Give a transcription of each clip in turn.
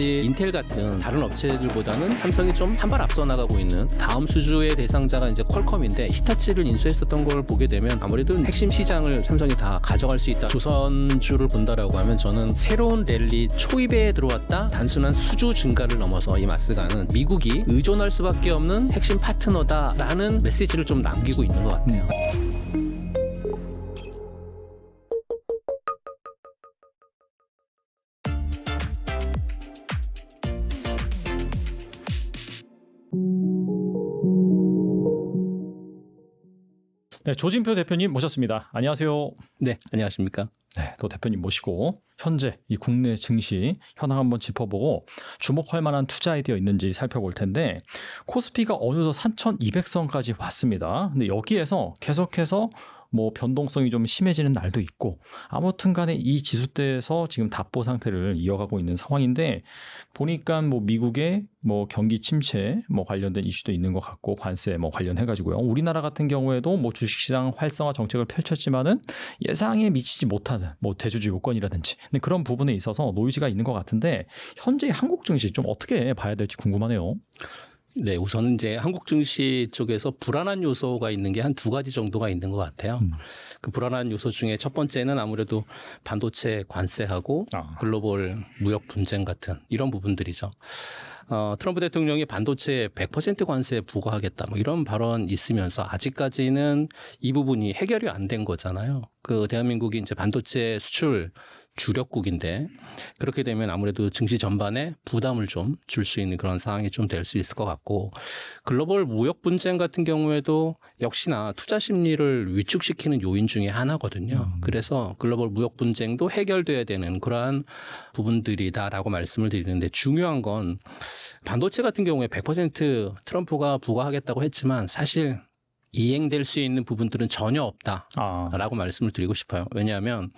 인텔 같은 다른 업체들보다는 삼성이 좀 한 발 앞서 나가고 있는 다음 수주의 대상자가 이제 퀄컴인데 히타치를 인수했었던 걸 보게 되면 아무래도 핵심 시장을 삼성이 다 가져갈 수 있다. 조선주를 본다라고 하면 저는 새로운 랠리 초입에 들어왔다 단순한 수주 증가를 넘어서 이 마스가는 미국이 의존할 수밖에 없는 핵심 파트너다라는 메시지를 좀 남기고 있는 것 같아요. 네, 조진표 대표님 모셨습니다. 안녕하세요. 네, 안녕하십니까. 네, 또 대표님 모시고 현재 이 국내 증시 현황 한번 짚어보고 주목할 만한 투자 아이디어 있는지 살펴볼 텐데 코스피가 어느덧 3,200선까지 왔습니다. 근데 여기에서 계속해서 뭐 변동성이 좀 심해지는 날도 있고 아무튼 간에 이 지수대에서 지금 답보 상태를 이어가고 있는 상황인데 보니까 뭐 미국의 뭐 경기 침체 뭐 관련된 이슈도 있는 것 같고 관세 뭐 관련해 가지고요. 우리나라 같은 경우에도 뭐 주식시장 활성화 정책을 펼쳤지만은 예상에 미치지 못하는 뭐 대주주 요건이라든지 그런 부분에 있어서 노이즈가 있는 것 같은데 현재 한국 증시 좀 어떻게 봐야 될지 궁금하네요. 네, 우선 이제 한국 증시 쪽에서 불안한 요소가 있는 게 한 두 가지 정도가 있는 것 같아요. 그 불안한 요소 중에 첫 번째는 아무래도 반도체 관세하고 글로벌 무역 분쟁 같은 이런 부분들이죠. 트럼프 대통령이 반도체 100% 관세 부과하겠다 뭐 이런 발언 있으면서 아직까지는 이 부분이 해결이 안 된 거잖아요. 그 대한민국이 이제 반도체 수출 주력국인데 그렇게 되면 아무래도 증시 전반에 부담을 좀 줄 수 있는 그런 상황이 좀 될 수 있을 것 같고 글로벌 무역 분쟁 같은 경우에도 역시나 투자 심리를 위축시키는 요인 중에 하나거든요. 그래서 글로벌 무역 분쟁도 해결돼야 되는 그러한 부분들이다라고 말씀을 드리는데 중요한 건 반도체 같은 경우에 100% 트럼프가 부과하겠다고 했지만 사실 이행될 수 있는 부분들은 전혀 없다라고 말씀을 드리고 싶어요. 왜냐하면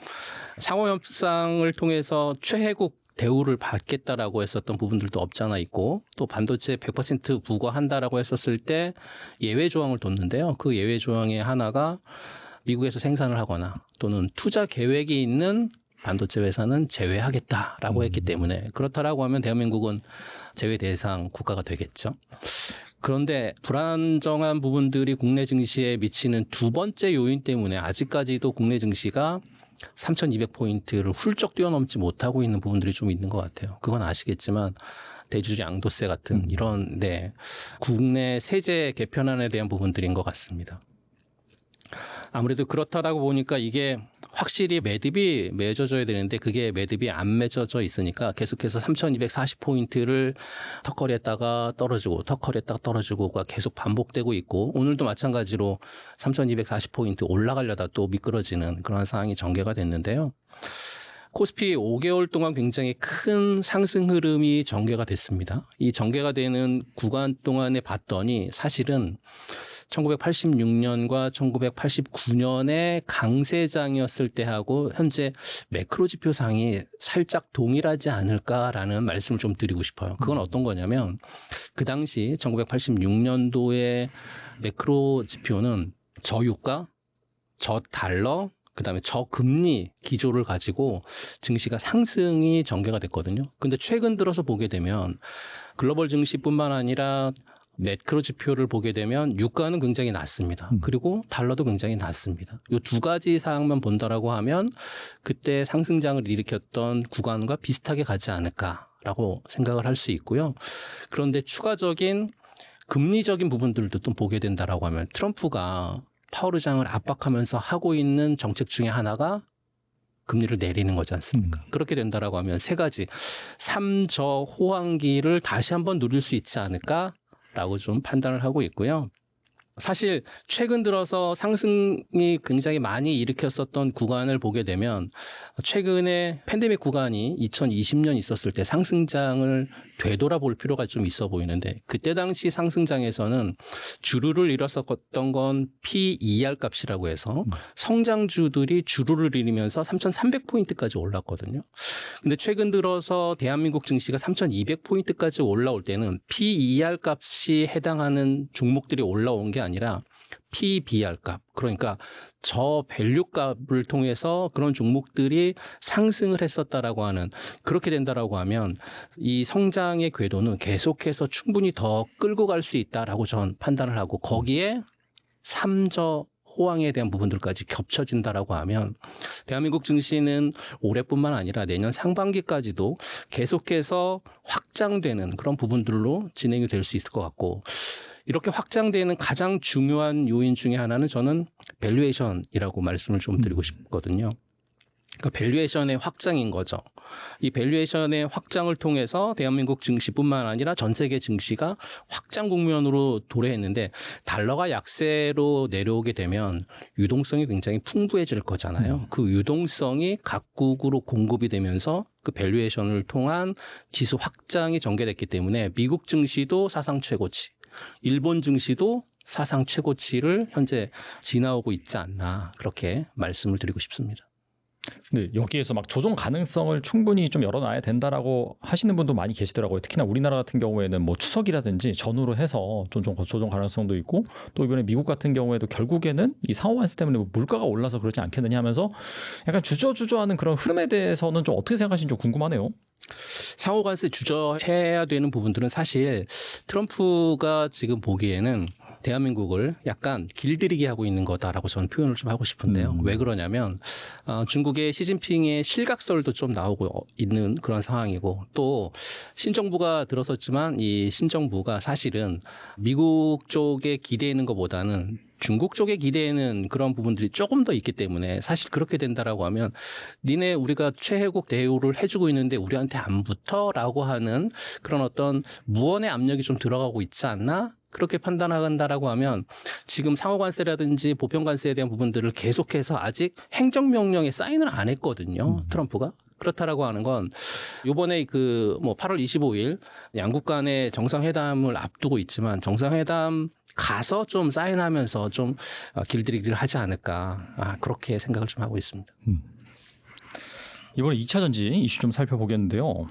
상호협상을 통해서 최혜국 대우를 받겠다라고 했었던 부분들도 없잖아 있고 또 반도체 100% 부과한다라고 했었을 때 예외 조항을 뒀는데요. 그 예외 조항의 하나가 미국에서 생산을 하거나 또는 투자 계획이 있는 반도체 회사는 제외하겠다라고 했기 때문에 그렇다라고 하면 대한민국은 제외 대상 국가가 되겠죠. 그런데 불안정한 부분들이 국내 증시에 미치는 두 번째 요인 때문에 아직까지도 국내 증시가 3,200포인트를 훌쩍 뛰어넘지 못하고 있는 부분들이 좀 있는 것 같아요. 그건 아시겠지만 대주주 양도세 같은 이런 국내 세제 개편안에 대한 부분들인 것 같습니다. 아무래도 그렇다라고 보니까 이게 확실히 매듭이 맺어져야 되는데 그게 매듭이 안 맺어져 있으니까 계속해서 3,240포인트를 턱걸이했다가 떨어지고 턱걸이했다가 떨어지고가 계속 반복되고 있고 오늘도 마찬가지로 3,240포인트 올라가려다 또 미끄러지는 그런 상황이 전개가 됐는데요. 코스피 5개월 동안 굉장히 큰 상승 흐름이 전개가 됐습니다. 이 전개가 되는 구간 동안에 봤더니 사실은 1986년과 1989년의 강세장이었을 때하고 현재 매크로 지표상이 살짝 동일하지 않을까라는 말씀을 좀 드리고 싶어요. 그건 어떤 거냐면 그 당시 1986년도의 매크로 지표는 저유가, 저달러, 그다음에 저금리 기조를 가지고 증시가 상승이 전개가 됐거든요. 근데 최근 들어서 보게 되면 글로벌 증시뿐만 아니라 매크로 지표를 보게 되면 유가는 굉장히 낮습니다. 그리고 달러도 굉장히 낮습니다. 이 두 가지 사항만 본다라고 하면 그때 상승장을 일으켰던 구간과 비슷하게 가지 않을까라고 생각을 할 수 있고요. 그런데 추가적인 금리적인 부분들도 또 보게 된다라고 하면 트럼프가 파월 의장을 압박하면서 하고 있는 정책 중에 하나가 금리를 내리는 거지 않습니까? 그렇게 된다라고 하면 세 가지 3저 호황기를 다시 한번 누릴 수 있지 않을까라고 좀 판단을 하고 있고요. 사실 최근 들어서 상승이 굉장히 많이 일으켰었던 구간을 보게 되면 최근에 팬데믹 구간이 2020년 있었을 때 상승장을 되돌아볼 필요가 좀 있어 보이는데 그때 당시 상승장에서는 주루를 이뤘었던 건 PER 값이라고 해서 성장주들이 주루를 이루면서 3,300포인트까지 올랐거든요. 근데 최근 들어서 대한민국 증시가 3,200포인트까지 올라올 때는 PER 값이 해당하는 종목들이 올라온 게 아니라 PBR 값, 그러니까 저 밸류 값을 통해서 그런 종목들이 상승을 했었다라고 하는, 그렇게 된다라고 하면 이 성장의 궤도는 계속해서 충분히 더 끌고 갈 수 있다라고 저는 판단을 하고, 거기에 삼저 호황에 대한 부분들까지 겹쳐진다라고 하면 대한민국 증시는 올해뿐만 아니라 내년 상반기까지도 계속해서 확장되는 그런 부분들로 진행이 될 수 있을 것 같고, 이렇게 확장되는 가장 중요한 요인 중에 하나는 저는 밸류에이션이라고 말씀을 좀 드리고 싶거든요. 그러니까 밸류에이션의 확장인 거죠. 이 밸류에이션의 확장을 통해서 대한민국 증시뿐만 아니라 전 세계 증시가 확장 국면으로 도래했는데, 달러가 약세로 내려오게 되면 유동성이 굉장히 풍부해질 거잖아요. 그 유동성이 각국으로 공급이 되면서 그 밸류에이션을 통한 지수 확장이 전개됐기 때문에 미국 증시도 사상 최고치, 일본 증시도 사상 최고치를 현재 지나오고 있지 않나, 그렇게 말씀을 드리고 싶습니다. 네, 여기에서 막 조정 가능성을 충분히 좀 열어놔야 된다라고 하시는 분도 많이 계시더라고요. 특히나 우리나라 같은 경우에는 뭐 추석이라든지 전후로 해서 조정 가능성도 있고, 또 이번에 미국 같은 경우에도 결국에는 이 상호 관세 때문에 뭐 물가가 올라서 그러지 않겠느냐 하면서 약간 주저하는 그런 흐름에 대해서는 좀 어떻게 생각하시는지 좀 궁금하네요. 상호 관세 주저해야 되는 부분들은 사실 트럼프가 지금 보기에는 대한민국을 약간 길들이게 하고 있는 거다라고 저는 표현을 좀 하고 싶은데요. 왜 그러냐면 중국의 시진핑의 실각설도 좀 나오고 있는 그런 상황이고, 또 신정부가 들어섰지만 이 신정부가 사실은 미국 쪽에 기대는 것보다는 중국 쪽에 기대는 그런 부분들이 조금 더 있기 때문에, 사실 그렇게 된다라고 하면 니네 우리가 최혜국 대우를 해주고 있는데 우리한테 안 붙어라고 하는 그런 어떤 무언의 압력이 좀 들어가고 있지 않나? 그렇게 판단한다라고 하면 지금 상호관세라든지 보편관세에 대한 부분들을 계속해서 아직 행정명령에 사인을 안 했거든요. 트럼프가. 그렇다라고 하는 건 이번에 그 뭐 8월 25일 양국 간의 정상회담을 앞두고 있지만, 정상회담 가서 좀 사인하면서 좀 길들이기를 하지 않을까, 그렇게 생각을 좀 하고 있습니다. 이번에 2차 전지 이슈 좀 살펴보겠는데요.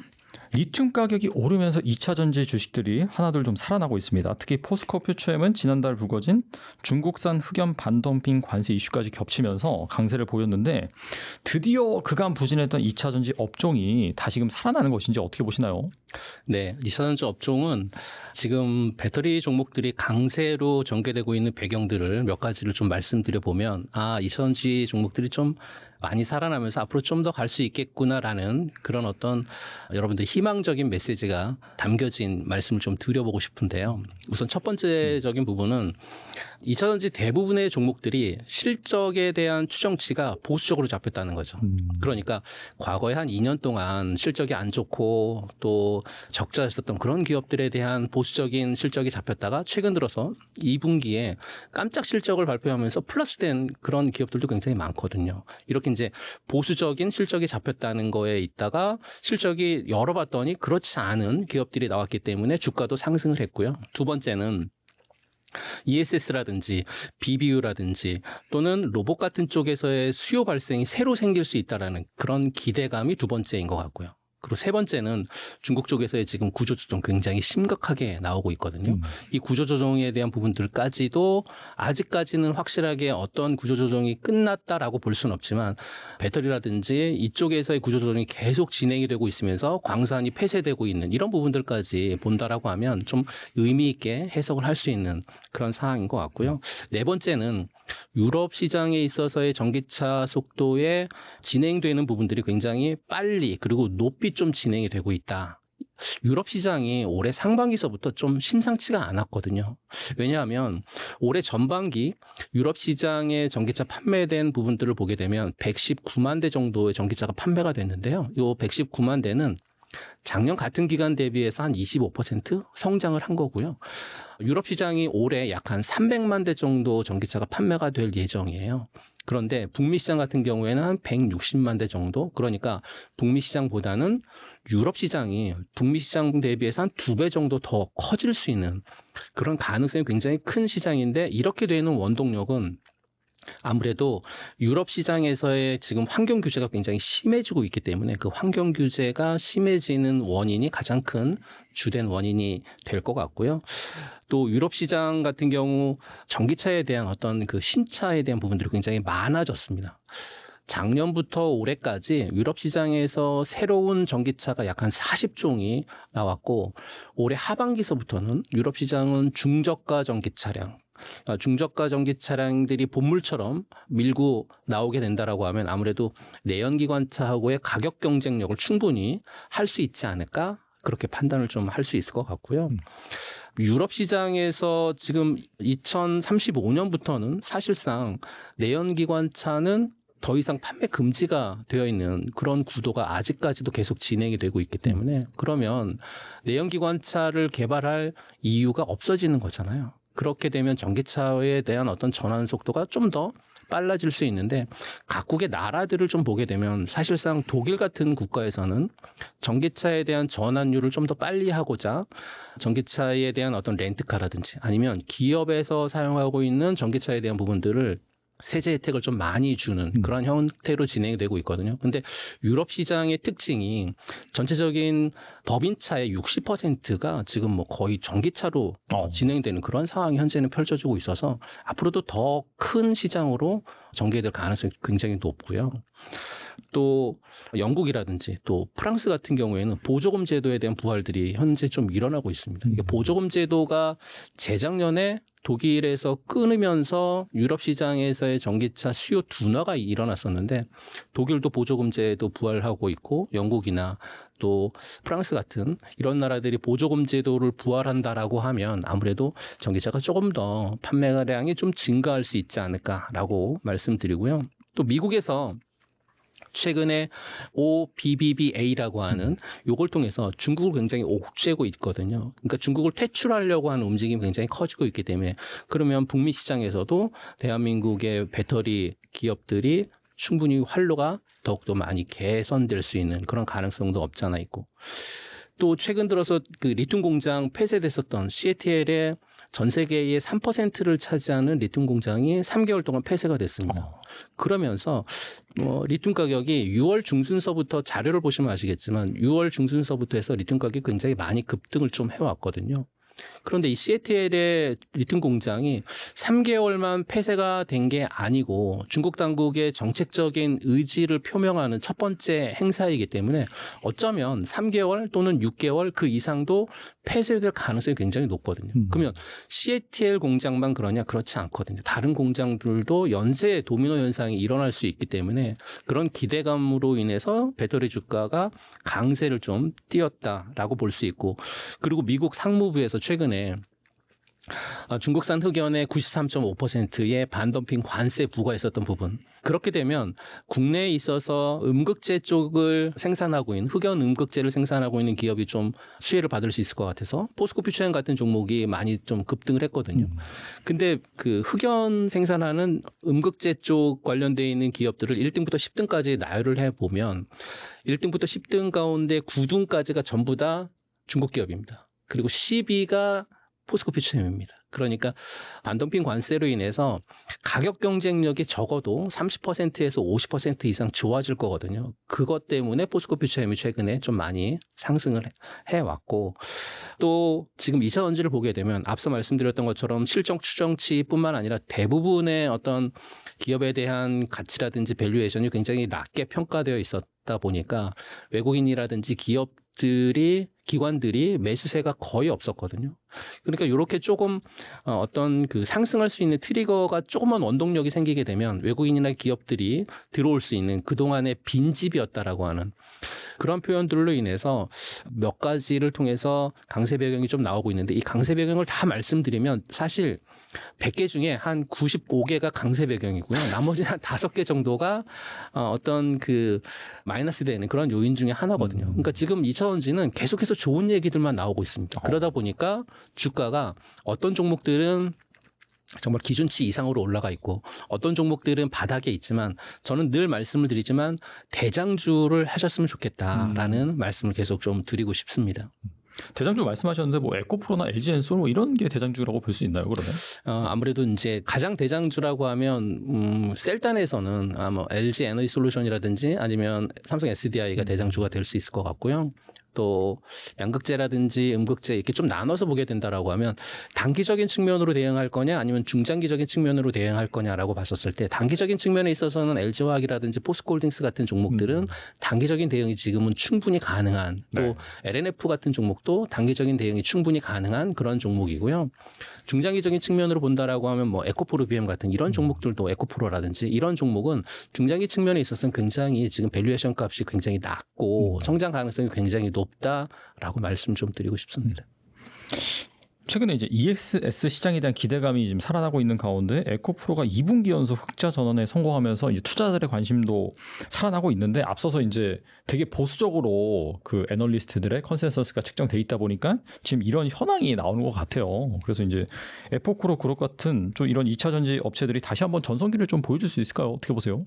리튬 가격이 오르면서 2차 전지 주식들이 하나둘 좀 살아나고 있습니다. 특히 포스코 퓨처엠은 지난달 불거진 중국산 흑연 반덤핑 관세 이슈까지 겹치면서 강세를 보였는데, 드디어 그간 부진했던 2차 전지 업종이 다시금 살아나는 것인지 어떻게 보시나요? 네, 2차 전지 업종은 지금 배터리 종목들이 강세로 전개되고 있는 배경들을 몇 가지를 좀 말씀드려 보면, 2차 전지 종목들이 좀 많이 살아나면서 앞으로 좀 더 갈 수 있겠구나라는 그런 어떤 여러분들 희망적인 메시지가 담겨진 말씀을 좀 드려보고 싶은데요. 우선 첫 번째적인 부분은 2차 전지 대부분의 종목들이 실적에 대한 추정치가 보수적으로 잡혔다는 거죠. 그러니까 과거에 한 2년 동안 실적이 안 좋고 또 적자였었던 그런 기업들에 대한 보수적인 실적이 잡혔다가 최근 들어서 2분기에 깜짝 실적을 발표하면서 플러스된 그런 기업들도 굉장히 많거든요. 이렇게 이제 보수적인 실적이 잡혔다는 거에 있다가 실적이 열어봤더니 그렇지 않은 기업들이 나왔기 때문에 주가도 상승을 했고요. 두 번째는 ESS라든지 BBU라든지 또는 로봇 같은 쪽에서의 수요 발생이 새로 생길 수 있다라는 그런 기대감이 두 번째인 것 같고요. 그리고 세 번째는 중국 쪽에서의 지금 구조조정 굉장히 심각하게 나오고 있거든요. 이 구조조정에 대한 부분들까지도 아직까지는 확실하게 어떤 구조조정이 끝났다라고 볼 수는 없지만, 배터리라든지 이쪽에서의 구조조정이 계속 진행이 되고 있으면서 광산이 폐쇄되고 있는 이런 부분들까지 본다라고 하면 좀 의미 있게 해석을 할 수 있는 그런 상황인 것 같고요. 네 번째는 유럽 시장에 있어서의 전기차 속도에 진행되는 부분들이 굉장히 빨리 그리고 높이 좀 진행이 되고 있다. 유럽 시장이 올해 상반기서부터 좀 심상치가 않았거든요. 왜냐하면 올해 전반기 유럽 시장의 전기차 판매된 부분들을 보게 되면 119만 대 정도의 전기차가 판매가 됐는데요. 이 119만 대는 작년 같은 기간 대비해서 한 25% 성장을 한 거고요. 유럽 시장이 올해 약 한 300만 대 정도 전기차가 판매가 될 예정이에요. 그런데 북미 시장 같은 경우에는 한 160만 대 정도, 그러니까 북미 시장보다는 유럽 시장이 북미 시장 대비해서 한 2배 정도 더 커질 수 있는 그런 가능성이 굉장히 큰 시장인데, 이렇게 되는 원동력은 아무래도 유럽 시장에서의 지금 환경 규제가 굉장히 심해지고 있기 때문에 그 환경 규제가 심해지는 원인이 가장 큰 주된 원인이 될 것 같고요. 또 유럽 시장 같은 경우 전기차에 대한 어떤 그 신차에 대한 부분들이 굉장히 많아졌습니다. 작년부터 올해까지 유럽 시장에서 새로운 전기차가 약 한 40종이 나왔고 올해 하반기서부터는 유럽 시장은 중저가 전기 차량, 중저가 전기 차량들이 본물처럼 밀고 나오게 된다라고 하면 아무래도 내연기관차하고의 가격 경쟁력을 충분히 할 수 있지 않을까? 그렇게 판단을 좀 할 수 있을 것 같고요. 유럽 시장에서 지금 2035년부터는 사실상 내연기관차는 더 이상 판매 금지가 되어 있는 그런 구도가 아직까지도 계속 진행이 되고 있기 때문에 그러면 내연기관차를 개발할 이유가 없어지는 거잖아요. 그렇게 되면 전기차에 대한 어떤 전환 속도가 좀 더 빨라질 수 있는데 각국의 나라들을 좀 보게 되면 사실상 독일 같은 국가에서는 전기차에 대한 전환율을 좀 더 빨리 하고자 전기차에 대한 어떤 렌트카라든지 아니면 기업에서 사용하고 있는 전기차에 대한 부분들을 세제 혜택을 좀 많이 주는 그런 형태로 진행이 되고 있거든요. 근데 유럽 시장의 특징이 전체적인 법인차의 60%가 지금 뭐 거의 전기차로 진행되는 그런 상황이 현재는 펼쳐지고 있어서 앞으로도 더 큰 시장으로 전개될 가능성이 굉장히 높고요. 또 영국이라든지 또 프랑스 같은 경우에는 보조금 제도에 대한 부활들이 현재 좀 일어나고 있습니다. 이게 보조금 제도가 재작년에 독일에서 끊으면서 유럽 시장에서의 전기차 수요 둔화가 일어났었는데 독일도 보조금 제도 부활하고 있고 영국이나 또 프랑스 같은 이런 나라들이 보조금 제도를 부활한다라고 하면 아무래도 전기차가 조금 더 판매량이 좀 증가할 수 있지 않을까라고 말씀드리고요. 또 미국에서 최근에 OBBBA라고 하는 요걸 통해서 중국을 굉장히 옥죄고 있거든요. 그러니까 중국을 퇴출하려고 하는 움직임이 굉장히 커지고 있기 때문에 그러면 북미 시장에서도 대한민국의 배터리 기업들이 충분히 활로가 더욱더 많이 개선될 수 있는 그런 가능성도 없지 않아 있고 또 최근 들어서 그 리튬 공장 폐쇄됐었던 CATL의 전 세계의 3%를 차지하는 리튬 공장이 3개월 동안 폐쇄가 됐습니다. 그러면서 리튬 가격이 6월 중순서부터 자료를 보시면 아시겠지만 6월 중순서부터 해서 리튬 가격이 굉장히 많이 급등을 좀 해왔거든요. 그런데 이 CATL의 리튬 공장이 3개월만 폐쇄가 된 게 아니고 중국 당국의 정책적인 의지를 표명하는 첫 번째 행사이기 때문에 어쩌면 3개월 또는 6개월 그 이상도 폐쇄될 가능성이 굉장히 높거든요. 그러면 CATL 공장만 그러냐? 그렇지 않거든요. 다른 공장들도 연쇄 도미노 현상이 일어날 수 있기 때문에 그런 기대감으로 인해서 배터리 주가가 강세를 좀 띄었다라고 볼 수 있고 그리고 미국 상무부에서 최근에 중국산 흑연의 93.5%의 반덤핑 관세 부과했었던 부분. 그렇게 되면 국내에 있어서 음극재 쪽을 생산하고 있는 흑연 음극재를 생산하고 있는 기업이 좀 수혜를 받을 수 있을 것 같아서 포스코 퓨처엠 같은 종목이 많이 좀 급등을 했거든요. 근데 그 흑연 생산하는 음극재 쪽 관련되어 있는 기업들을 1등부터 10등까지 나열을 해보면 1등부터 10등 가운데 9등까지가 전부 다 중국 기업입니다. 그리고 10위가 포스코 퓨처엠입니다. 그러니까 반덤핑 관세로 인해서 가격 경쟁력이 적어도 30%에서 50% 이상 좋아질 거거든요. 그것 때문에 포스코 퓨처엠이 최근에 좀 많이 상승을 해왔고 또 지금 2차 전지를 보게 되면 앞서 말씀드렸던 것처럼 실적 추정치뿐만 아니라 대부분의 어떤 기업에 대한 가치라든지 밸류에이션이 굉장히 낮게 평가되어 있었다 보니까 외국인이라든지 기관들이 매수세가 거의 없었거든요. 그러니까 이렇게 조금 어떤 그 상승할 수 있는 트리거가 조금만 원동력이 생기게 되면 외국인이나 기업들이 들어올 수 있는 그동안의 빈집이었다라고 하는 그런 표현들로 인해서 몇 가지를 통해서 강세 배경이 좀 나오고 있는데 이 강세 배경을 다 말씀드리면 사실 100개 중에 한 95개가 강세 배경이고요. 나머지 한 5개 정도가 어떤 그 마이너스 되는 그런 요인 중에 하나거든요. 그러니까 지금 2차 전지는 계속해서 좋은 얘기들만 나오고 있습니다. 그러다 보니까 주가가 어떤 종목들은 정말 기준치 이상으로 올라가 있고 어떤 종목들은 바닥에 있지만 저는 늘 말씀을 드리지만 대장주를 하셨으면 좋겠다라는 말씀을 계속 좀 드리고 싶습니다. 대장주 말씀하셨는데 뭐 에코프로나 LG엔솔 뭐 이런 게 대장주라고 볼 수 있나요, 그러면? 아무래도 이제 가장 대장주라고 하면 셀단에서는 뭐 LG 에너지 솔루션이라든지 아니면 삼성 SDI가 대장주가 될 수 있을 것 같고요. 또 양극재라든지 음극재 이렇게 좀 나눠서 보게 된다라고 하면 단기적인 측면으로 대응할 거냐 아니면 중장기적인 측면으로 대응할 거냐라고 봤었을 때 단기적인 측면에 있어서는 LG화학이라든지 포스코홀딩스 같은 종목들은 단기적인 대응이 지금은 충분히 가능한 또 네. LNF 같은 종목도 단기적인 대응이 충분히 가능한 그런 종목이고요. 중장기적인 측면으로 본다라고 하면 뭐 에코프로 BM 같은 이런 종목들도 에코프로라든지 이런 종목은 중장기 측면에 있어서는 굉장히 지금 밸류에이션 값이 굉장히 낮고 성장 가능성이 굉장히 높다라고 말씀 좀 드리고 싶습니다. 최근에 이제 ESS 시장에 대한 기대감이 지금 살아나고 있는 가운데 에코프로가 2분기 연속 흑자 전환에 성공하면서 이제 투자자들의 관심도 살아나고 있는데 앞서서 이제 되게 보수적으로 그 애널리스트들의 컨센서스가 측정돼 있다 보니까 지금 이런 현황이 나오는 것 같아요. 그래서 이제 에코프로 그룹 같은 좀 이런 2차 전지 업체들이 다시 한번 전성기를 좀 보여줄 수 있을까요? 어떻게 보세요?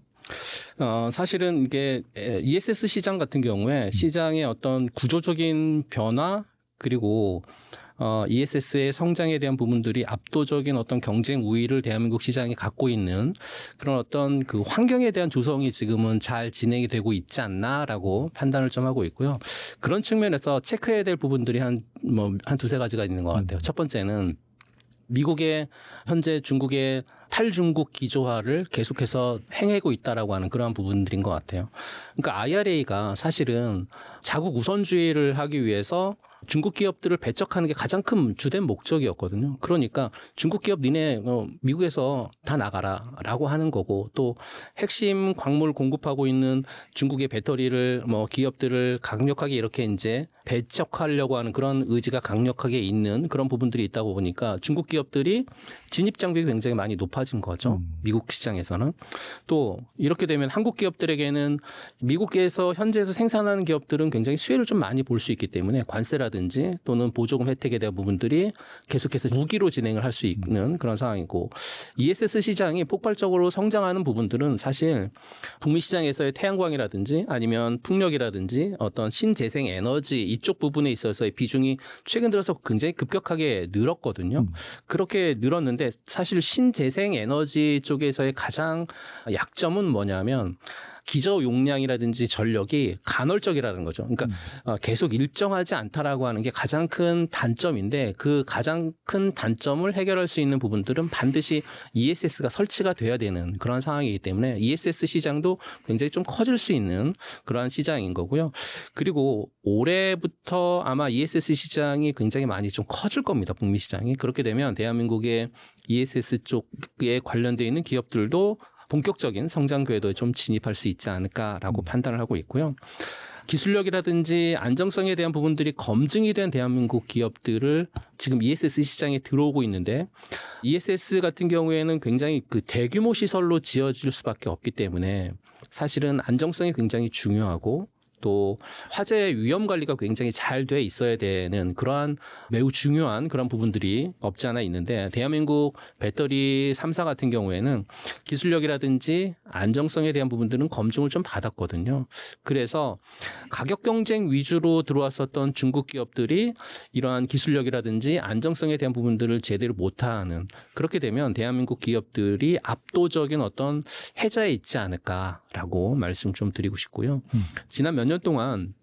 사실은 이게 ESS 시장 같은 경우에 시장의 어떤 구조적인 변화 그리고 ESS의 성장에 대한 부분들이 압도적인 어떤 경쟁 우위를 대한민국 시장이 갖고 있는 그런 어떤 그 환경에 대한 조성이 지금은 잘 진행이 되고 있지 않나라고 판단을 좀 하고 있고요. 그런 측면에서 체크해야 될 부분들이 한 두세 가지가 있는 것 같아요. 첫 번째는 미국의 현재 중국의 탈중국 기조화를 계속해서 행하고 있다라고 하는 그러한 부분들인 것 같아요. 그러니까 IRA가 사실은 자국 우선주의를 하기 위해서 중국 기업들을 배척하는 게 가장 큰 주된 목적이었거든요. 그러니까 중국 기업 니네 미국에서 다 나가라라고 하는 거고 또 핵심 광물 공급하고 있는 중국의 배터리를 기업들을 강력하게 이렇게 이제 배척하려고 하는 그런 의지가 강력하게 있는 그런 부분들이 있다고 보니까 중국 기업들이 진입 장벽이 굉장히 많이 높아진 거죠. 미국 시장에서는. 또 이렇게 되면 한국 기업들에게는 미국에서 현지에서 생산하는 기업들은 굉장히 수혜를 좀 많이 볼 수 있기 때문에 관세라든지 또는 보조금 혜택에 대한 부분들이 계속해서 무기로 진행을 할 수 있는 그런 상황이고 ESS 시장이 폭발적으로 성장하는 부분들은 사실 북미 시장에서의 태양광이라든지 아니면 풍력이라든지 어떤 신재생 에너지 이쪽 부분에 있어서의 비중이 최근 들어서 굉장히 급격하게 늘었거든요. 그렇게 늘었는데 사실 신재생 에너지 쪽에서의 가장 약점은 뭐냐면 기저 용량이라든지 전력이 간헐적이라는 거죠. 그러니까 계속 일정하지 않다라고 하는 게 가장 큰 단점인데 그 가장 큰 단점을 해결할 수 있는 부분들은 반드시 ESS가 설치가 돼야 되는 그런 상황이기 때문에 ESS 시장도 굉장히 좀 커질 수 있는 그러한 시장인 거고요. 그리고 올해부터 아마 ESS 시장이 굉장히 많이 좀 커질 겁니다. 북미 시장이. 그렇게 되면 대한민국의 ESS 쪽에 관련되어 있는 기업들도 본격적인 성장 궤도에 좀 진입할 수 있지 않을까라고 판단을 하고 있고요. 기술력이라든지 안정성에 대한 부분들이 검증이 된 대한민국 기업들을 지금 ESS 시장에 들어오고 있는데 ESS 같은 경우에는 굉장히 그 대규모 시설로 지어질 수밖에 없기 때문에 사실은 안정성이 굉장히 중요하고 또 화재 위험 관리가 굉장히 잘 돼 있어야 되는 그러한 매우 중요한 그런 부분들이 없지 않아 있는데 대한민국 배터리 3사 같은 경우에는 기술력이라든지 안정성에 대한 부분들은 검증을 좀 받았거든요. 그래서 가격 경쟁 위주로 들어왔었던 중국 기업들이 이러한 기술력이라든지 안정성에 대한 부분들을 제대로 못하는 그렇게 되면 대한민국 기업들이 압도적인 어떤 해자에 있지 않을까라고 말씀 좀 드리고 싶고요. 지난 몇 년 동안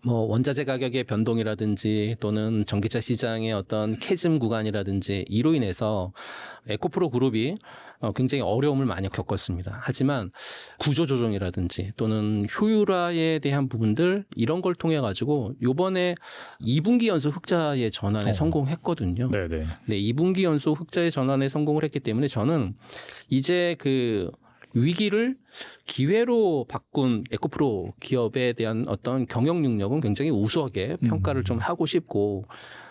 원자재 가격의 변동이라든지 또는 전기차 시장의 어떤 캐즘 구간이라든지 이로 인해서 에코프로 그룹이 굉장히 어려움을 많이 겪었습니다. 하지만 구조조정이라든지 또는 효율화에 대한 부분들 이런 걸 통해 가지고 이번에 2분기 연속 흑자의 전환에 성공했거든요. 네네. 네, 2분기 연속 흑자의 전환에 성공을 했기 때문에 저는 이제 그 위기를 기회로 바꾼 에코프로 기업에 대한 어떤 경영 능력은 굉장히 우수하게 평가를 좀 하고 싶고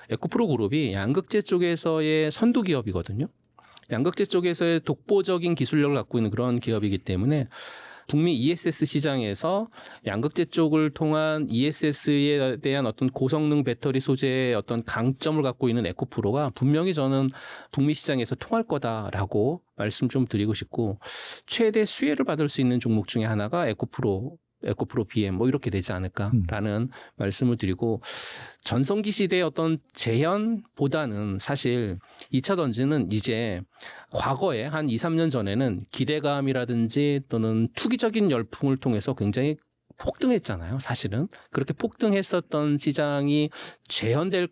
에코프로 그룹이 양극재 쪽에서의 선두 기업이거든요. 양극재 쪽에서의 독보적인 기술력을 갖고 있는 그런 기업이기 때문에 북미 ESS 시장에서 양극재 쪽을 통한 ESS에 대한 어떤 고성능 배터리 소재의 어떤 강점을 갖고 있는 에코프로가 분명히 저는 북미 시장에서 통할 거다라고 말씀 좀 드리고 싶고 최대 수혜를 받을 수 있는 종목 중에 하나가 에코프로 에코프로 BM 뭐 이렇게 되지 않을까라는 말씀을 드리고 전성기 시대의 어떤 재현보다는 사실 2차 전지는 이제 과거에 한 2, 3년 전에는 기대감이라든지 또는 투기적인 열풍을 통해서 굉장히 폭등했잖아요. 사실은 그렇게 폭등했었던 시장이 재현될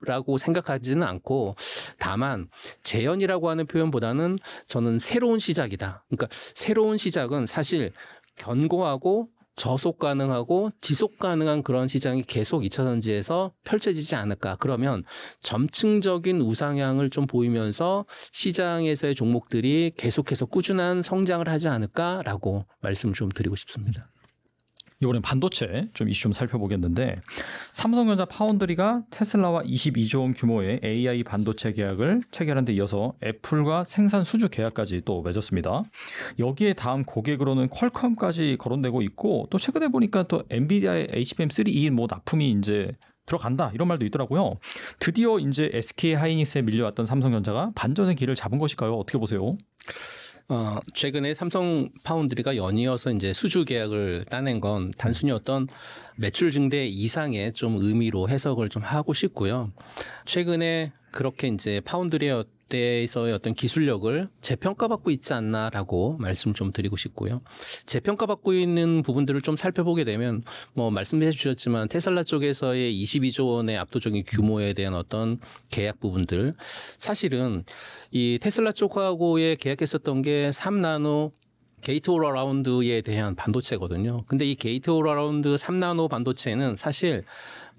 거라고 생각하지는 않고 다만 재현이라고 하는 표현보다는 저는 새로운 시작이다. 그러니까 새로운 시작은 사실 견고하고 저속 가능하고 지속 가능한 그런 시장이 계속 2차 전지에서 펼쳐지지 않을까. 그러면 점층적인 우상향을 좀 보이면서 시장에서의 종목들이 계속해서 꾸준한 성장을 하지 않을까라고 말씀을 좀 드리고 싶습니다. 이번엔 반도체 좀 이슈 좀 살펴보겠는데 삼성전자 파운드리가 테슬라와 22조 원 규모의 AI 반도체 계약을 체결한 데 이어서 애플과 생산 수주 계약까지 또 맺었습니다. 여기에 다음 고객으로는 퀄컴까지 거론되고 있고 또 최근에 보니까 또 엔비디아의 HBM3E 뭐 납품이 이제 들어간다 이런 말도 있더라고요. 드디어 이제 SK 하이닉스에 밀려왔던 삼성전자가 반전의 길을 잡은 것일까요? 어떻게 보세요? 최근에 삼성 파운드리가 연이어서 이제 수주 계약을 따낸 건 단순히 어떤 매출 증대 이상의 좀 의미로 해석을 좀 하고 싶고요. 최근에 그렇게 이제 파운드리에 대해서의 어떤 기술력을 재평가받고 있지 않나라고 말씀을 좀 드리고 싶고요. 재평가받고 있는 부분들을 좀 살펴보게 되면 뭐 말씀해 주셨지만 테슬라 쪽에서의 22조 원의 압도적인 규모에 대한 어떤 계약 부분들 사실은 이 테슬라 쪽하고의 계약했었던 게 3나노 게이트 올 어라운드에 대한 반도체거든요. 근데 이 게이트 올 어라운드 3나노 반도체는 사실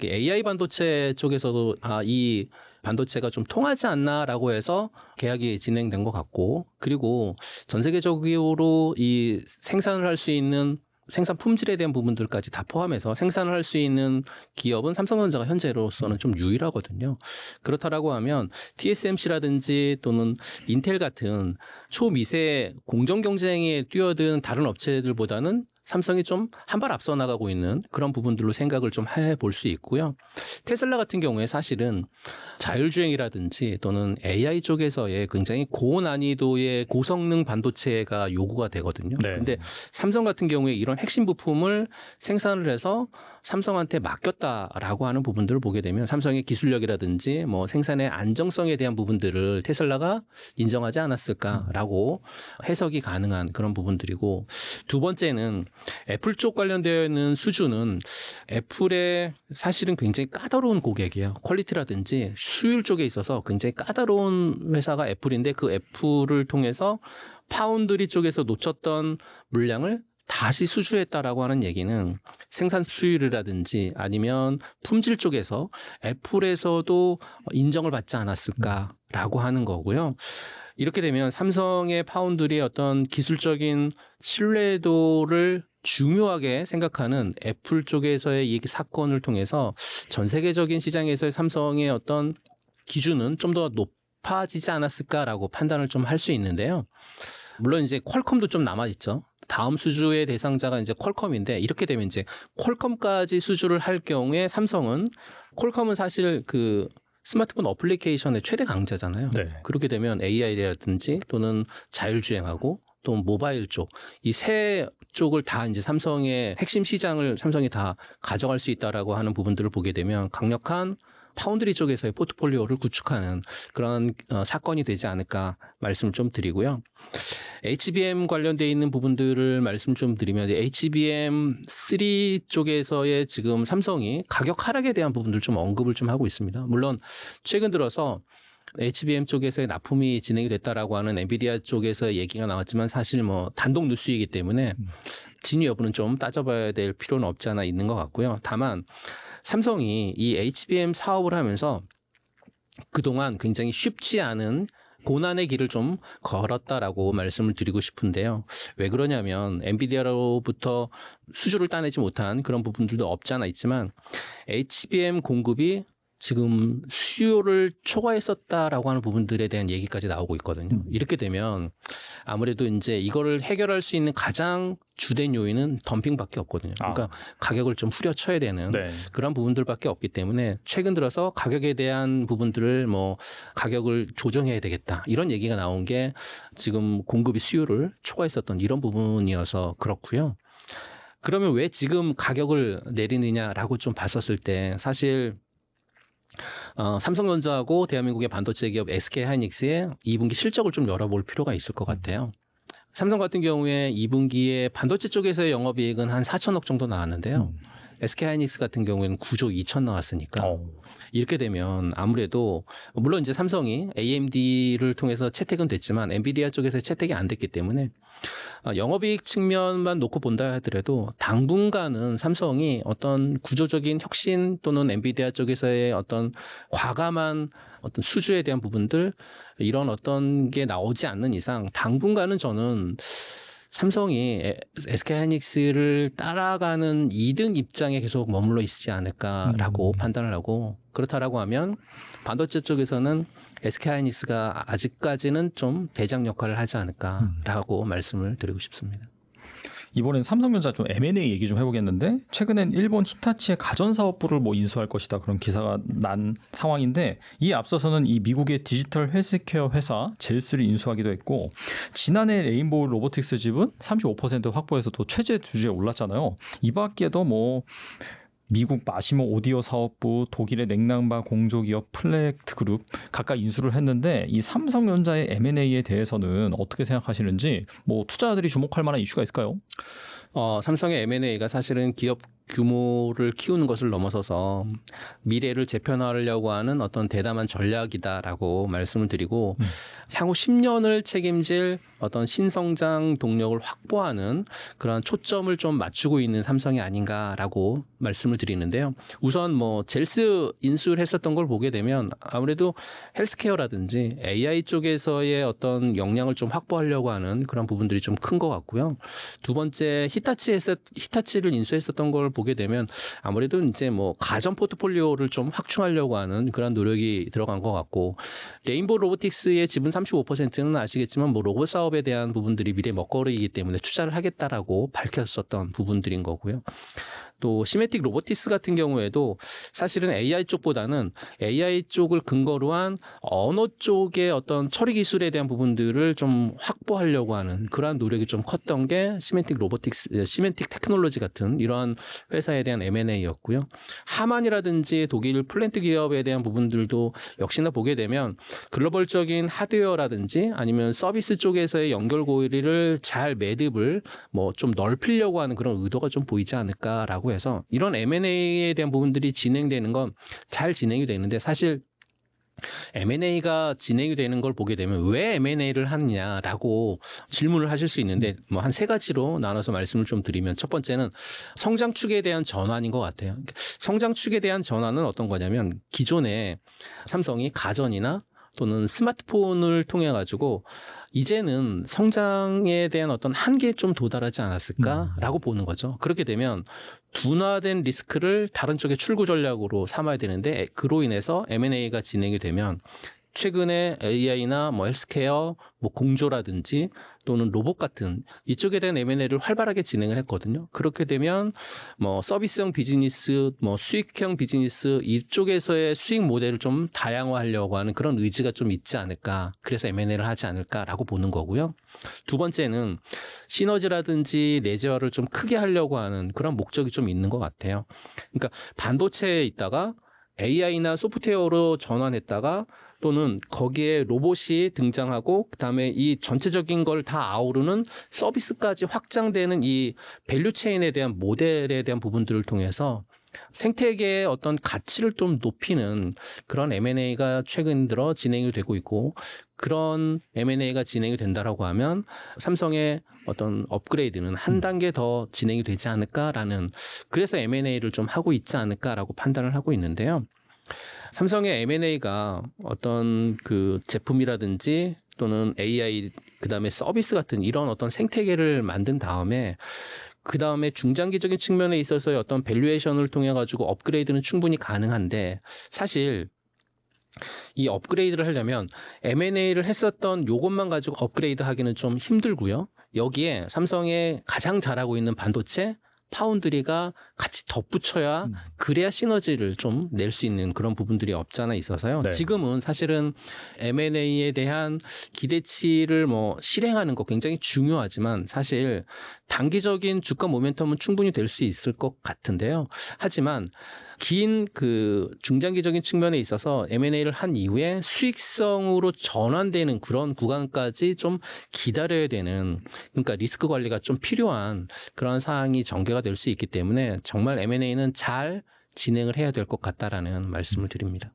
AI 반도체 쪽에서도 이 반도체가 좀 통하지 않나라고 해서 계약이 진행된 것 같고 그리고 전 세계적으로 이 생산을 할 수 있는 생산 품질에 대한 부분들까지 다 포함해서 생산을 할 수 있는 기업은 삼성전자가 현재로서는 좀 유일하거든요. 그렇다라고 하면 TSMC라든지 또는 인텔 같은 초미세 공정 경쟁에 뛰어든 다른 업체들보다는 삼성이 좀 한 발 앞서 나가고 있는 그런 부분들로 생각을 좀 해볼 수 있고요. 테슬라 같은 경우에 사실은 자율주행이라든지 또는 AI 쪽에서의 굉장히 고난이도의 고성능 반도체가 요구가 되거든요. 네. 근데 삼성 같은 경우에 이런 핵심 부품을 생산을 해서 삼성한테 맡겼다라고 하는 부분들을 보게 되면 삼성의 기술력이라든지 뭐 생산의 안정성에 대한 부분들을 테슬라가 인정하지 않았을까라고 해석이 가능한 그런 부분들이고 두 번째는 애플 쪽 관련되어 있는 수주는 애플의 사실은 굉장히 까다로운 고객이에요. 퀄리티라든지 수율 쪽에 있어서 굉장히 까다로운 회사가 애플인데 그 애플을 통해서 파운드리 쪽에서 놓쳤던 물량을 다시 수주했다라고 하는 얘기는 생산 수율이라든지 아니면 품질 쪽에서 애플에서도 인정을 받지 않았을까라고 하는 거고요. 이렇게 되면 삼성의 파운드리의 어떤 기술적인 신뢰도를 중요하게 생각하는 애플 쪽에서의 이 사건을 통해서 전 세계적인 시장에서의 삼성의 어떤 기준은 좀 더 높아지지 않았을까라고 판단을 좀 할 수 있는데요. 물론 이제 퀄컴도 좀 남아있죠. 다음 수주의 대상자가 이제 퀄컴인데 이렇게 되면 이제 퀄컴까지 수주를 할 경우에 삼성은 퀄컴은 사실 그 스마트폰 어플리케이션의 최대 강자잖아요. 네. 그렇게 되면 AI라든지 또는 자율주행하고 또 모바일 쪽 이 세 쪽을 다 이제 삼성의 핵심 시장을 삼성이 다 가져갈 수 있다라고 하는 부분들을 보게 되면 강력한 파운드리 쪽에서의 포트폴리오를 구축하는 그런 사건이 되지 않을까 말씀을 좀 드리고요. HBM 관련되어 있는 부분들을 말씀 좀 드리면 HBM3 쪽에서의 지금 삼성이 가격 하락에 대한 부분들 좀 언급을 좀 하고 있습니다. 물론 최근 들어서 HBM 쪽에서의 납품이 진행이 됐다라고 하는 엔비디아 쪽에서 얘기가 나왔지만 사실 뭐 단독 뉴스이기 때문에 진위 여부는 좀 따져봐야 될 필요는 없지 않아 있는 것 같고요. 다만 삼성이 이 HBM 사업을 하면서 그동안 굉장히 쉽지 않은 고난의 길을 좀 걸었다라고 말씀을 드리고 싶은데요. 왜 그러냐면 엔비디아로부터 수주를 따내지 못한 그런 부분들도 없지 않아 있지만 HBM 공급이 지금 수요를 초과했었다라고 하는 부분들에 대한 얘기까지 나오고 있거든요. 이렇게 되면 아무래도 이제 이거를 해결할 수 있는 가장 주된 요인은 덤핑밖에 없거든요. 그러니까 가격을 좀 후려쳐야 되는 그런 부분들밖에 없기 때문에 최근 들어서 가격에 대한 부분들을 뭐 가격을 조정해야 되겠다 이런 얘기가 나온 게 지금 공급이 수요를 초과했었던 이런 부분이어서 그렇고요. 그러면 왜 지금 가격을 내리느냐라고 좀 봤었을 때 사실 삼성전자하고 대한민국의 반도체 기업 SK하이닉스의 2분기 실적을 좀 열어볼 필요가 있을 것 같아요. 삼성 같은 경우에 2분기에 반도체 쪽에서의 영업이익은 한 4천억 정도 나왔는데요. SK하이닉스 같은 경우에는 9조 2천 나왔으니까 이렇게 되면 아무래도 물론 이제 삼성이 AMD를 통해서 채택은 됐지만 엔비디아 쪽에서 채택이 안 됐기 때문에 영업이익 측면만 놓고 본다 하더라도 당분간은 삼성이 어떤 구조적인 혁신 또는 엔비디아 쪽에서의 어떤 과감한 어떤 수주에 대한 부분들 이런 어떤 게 나오지 않는 이상 당분간은 저는 삼성이 SK하이닉스를 따라가는 2등 입장에 계속 머물러 있지 않을까라고 판단을 하고 그렇다라고 하면 반도체 쪽에서는 SK하이닉스가 아직까지는 좀 대장 역할을 하지 않을까라고 말씀을 드리고 싶습니다. 이번엔 삼성전자 좀 M&A 얘기 좀 해보겠는데 최근엔 일본 히타치의 가전사업부를 뭐 인수할 것이다 그런 기사가 난 상황인데 이에 앞서서는 이 미국의 디지털 헬스케어 회사 젤스를 인수하기도 했고 지난해 레인보우 로보틱스 집은 35% 확보해서 또 최재 주주에 올랐잖아요. 이 밖에도 뭐 미국 마시모 오디오 사업부, 독일의 냉난바 공조기업 플렉트 그룹 각각 인수를 했는데 이 삼성전자의 M&A에 대해서는 어떻게 생각하시는지 뭐 투자자들이 주목할 만한 이슈가 있을까요? 삼성의 M&A가 사실은 기업 규모를 키우는 것을 넘어서서 미래를 재편하려고 하는 어떤 대담한 전략이다라고 말씀을 드리고 향후 10년을 책임질 어떤 신성장 동력을 확보하는 그런 초점을 좀 맞추고 있는 삼성이 아닌가라고 말씀을 드리는데요. 우선 뭐 젤스 인수를 했었던 걸 보게 되면 아무래도 헬스케어라든지 AI 쪽에서의 어떤 역량을 좀 확보하려고 하는 그런 부분들이 좀 큰 것 같고요. 두 번째 히타치를 인수했었던 걸 보게 되면 아무래도 이제 뭐 가전 포트폴리오를 좀 확충하려고 하는 그런 노력이 들어간 것 같고 레인보우 로보틱스의 지분 35%는 아시겠지만 뭐 로봇 사업에 대한 부분들이 미래 먹거리이기 때문에 투자를 하겠다라고 밝혔었던 부분들인 거고요. 또 시메틱 로보티스 같은 경우에도 사실은 AI 쪽보다는 AI 쪽을 근거로 한 언어 쪽의 어떤 처리 기술에 대한 부분들을 좀 확보하려고 하는 그러한 노력이 좀 컸던 게 시메틱 테크놀로지 같은 이러한 회사에 대한 M&A였고요. 하만이라든지 독일 플랜트 기업에 대한 부분들도 역시나 보게 되면 글로벌적인 하드웨어라든지 아니면 서비스 쪽에서의 연결고리를 잘 매듭을 뭐 좀 넓히려고 하는 그런 의도가 좀 보이지 않을까라고 해서 이런 M&A에 대한 부분들이 진행되는 건 잘 진행이 되는데 사실 M&A가 진행이 되는 걸 보게 되면 왜 M&A를 하느냐라고 질문을 하실 수 있는데 뭐 한 세 가지로 나눠서 말씀을 좀 드리면 첫 번째는 성장 축에 대한 전환인 것 같아요. 성장 축에 대한 전환은 어떤 거냐면 기존에 삼성이 가전이나 또는 스마트폰을 통해 가지고 이제는 성장에 대한 어떤 한계에 좀 도달하지 않았을까라고 보는 거죠. 그렇게 되면 둔화된 리스크를 다른 쪽의 출구 전략으로 삼아야 되는데 그로 인해서 M&A가 진행이 되면 최근에 AI나 뭐 헬스케어, 뭐 공조라든지 또는 로봇 같은 이쪽에 대한 M&A를 활발하게 진행을 했거든요. 그렇게 되면 뭐 서비스형 비즈니스, 뭐 수익형 비즈니스 이쪽에서의 수익 모델을 좀 다양화하려고 하는 그런 의지가 좀 있지 않을까. 그래서 M&A를 하지 않을까라고 보는 거고요. 두 번째는 시너지라든지 내재화를 좀 크게 하려고 하는 그런 목적이 좀 있는 것 같아요. 그러니까 반도체에 있다가 AI나 소프트웨어로 전환했다가 또는 거기에 로봇이 등장하고 그다음에 이 전체적인 걸 다 아우르는 서비스까지 확장되는 이 밸류 체인에 대한 모델에 대한 부분들을 통해서 생태계의 어떤 가치를 좀 높이는 그런 M&A가 최근 들어 진행이 되고 있고 그런 M&A가 진행이 된다라고 하면 삼성의 어떤 업그레이드는 한 단계 더 진행이 되지 않을까라는 그래서 M&A를 좀 하고 있지 않을까라고 판단을 하고 있는데요. 삼성의 M&A가 어떤 그 제품이라든지 또는 AI 그다음에 서비스 같은 이런 어떤 생태계를 만든 다음에 그 다음에 중장기적인 측면에 있어서의 어떤 밸류에이션을 통해 가지고 업그레이드는 충분히 가능한데 사실 이 업그레이드를 하려면 M&A를 했었던 요것만 가지고 업그레이드 하기는 좀 힘들고요. 여기에 삼성의 가장 잘하고 있는 반도체 파운드리가 같이 덧붙여야 그래야 시너지를 좀 낼 수 있는 그런 부분들이 없지 않아 있어서요. 네. 지금은 사실은 M&A에 대한 기대치를 뭐 실행하는 거 굉장히 중요하지만 사실 단기적인 주가 모멘텀은 충분히 될 수 있을 것 같은데요. 하지만 긴 그 중장기적인 측면에 있어서 M&A를 한 이후에 수익성으로 전환되는 그런 구간까지 좀 기다려야 되는, 그러니까 리스크 관리가 좀 필요한 그런 사항이 전개가 될 수 있기 때문에 정말 M&A는 잘 진행을 해야 될 것 같다라는 말씀을 드립니다.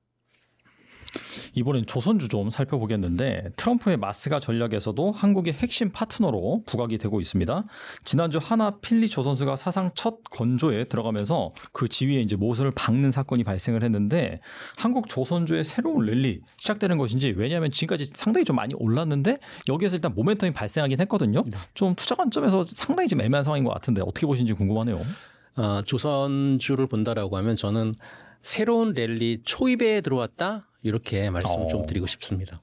이번엔 조선주 좀 살펴보겠는데 트럼프의 마스가 전략에서도 한국의 핵심 파트너로 부각이 되고 있습니다. 지난주 하나 필리 조선주가 사상 첫 건조에 들어가면서 그 지위에 이제 못을 박는 사건이 발생을 했는데 한국 조선주의 새로운 랠리 시작되는 것인지, 왜냐하면 지금까지 상당히 좀 많이 올랐는데 여기에서 일단 모멘텀이 발생하긴 했거든요. 좀 투자 관점에서 상당히 좀 애매한 상황인 것 같은데 어떻게 보시는지 궁금하네요. 조선주를 본다라고 하면 저는 새로운 랠리 초입에 들어왔다 이렇게 말씀을 좀 드리고 싶습니다.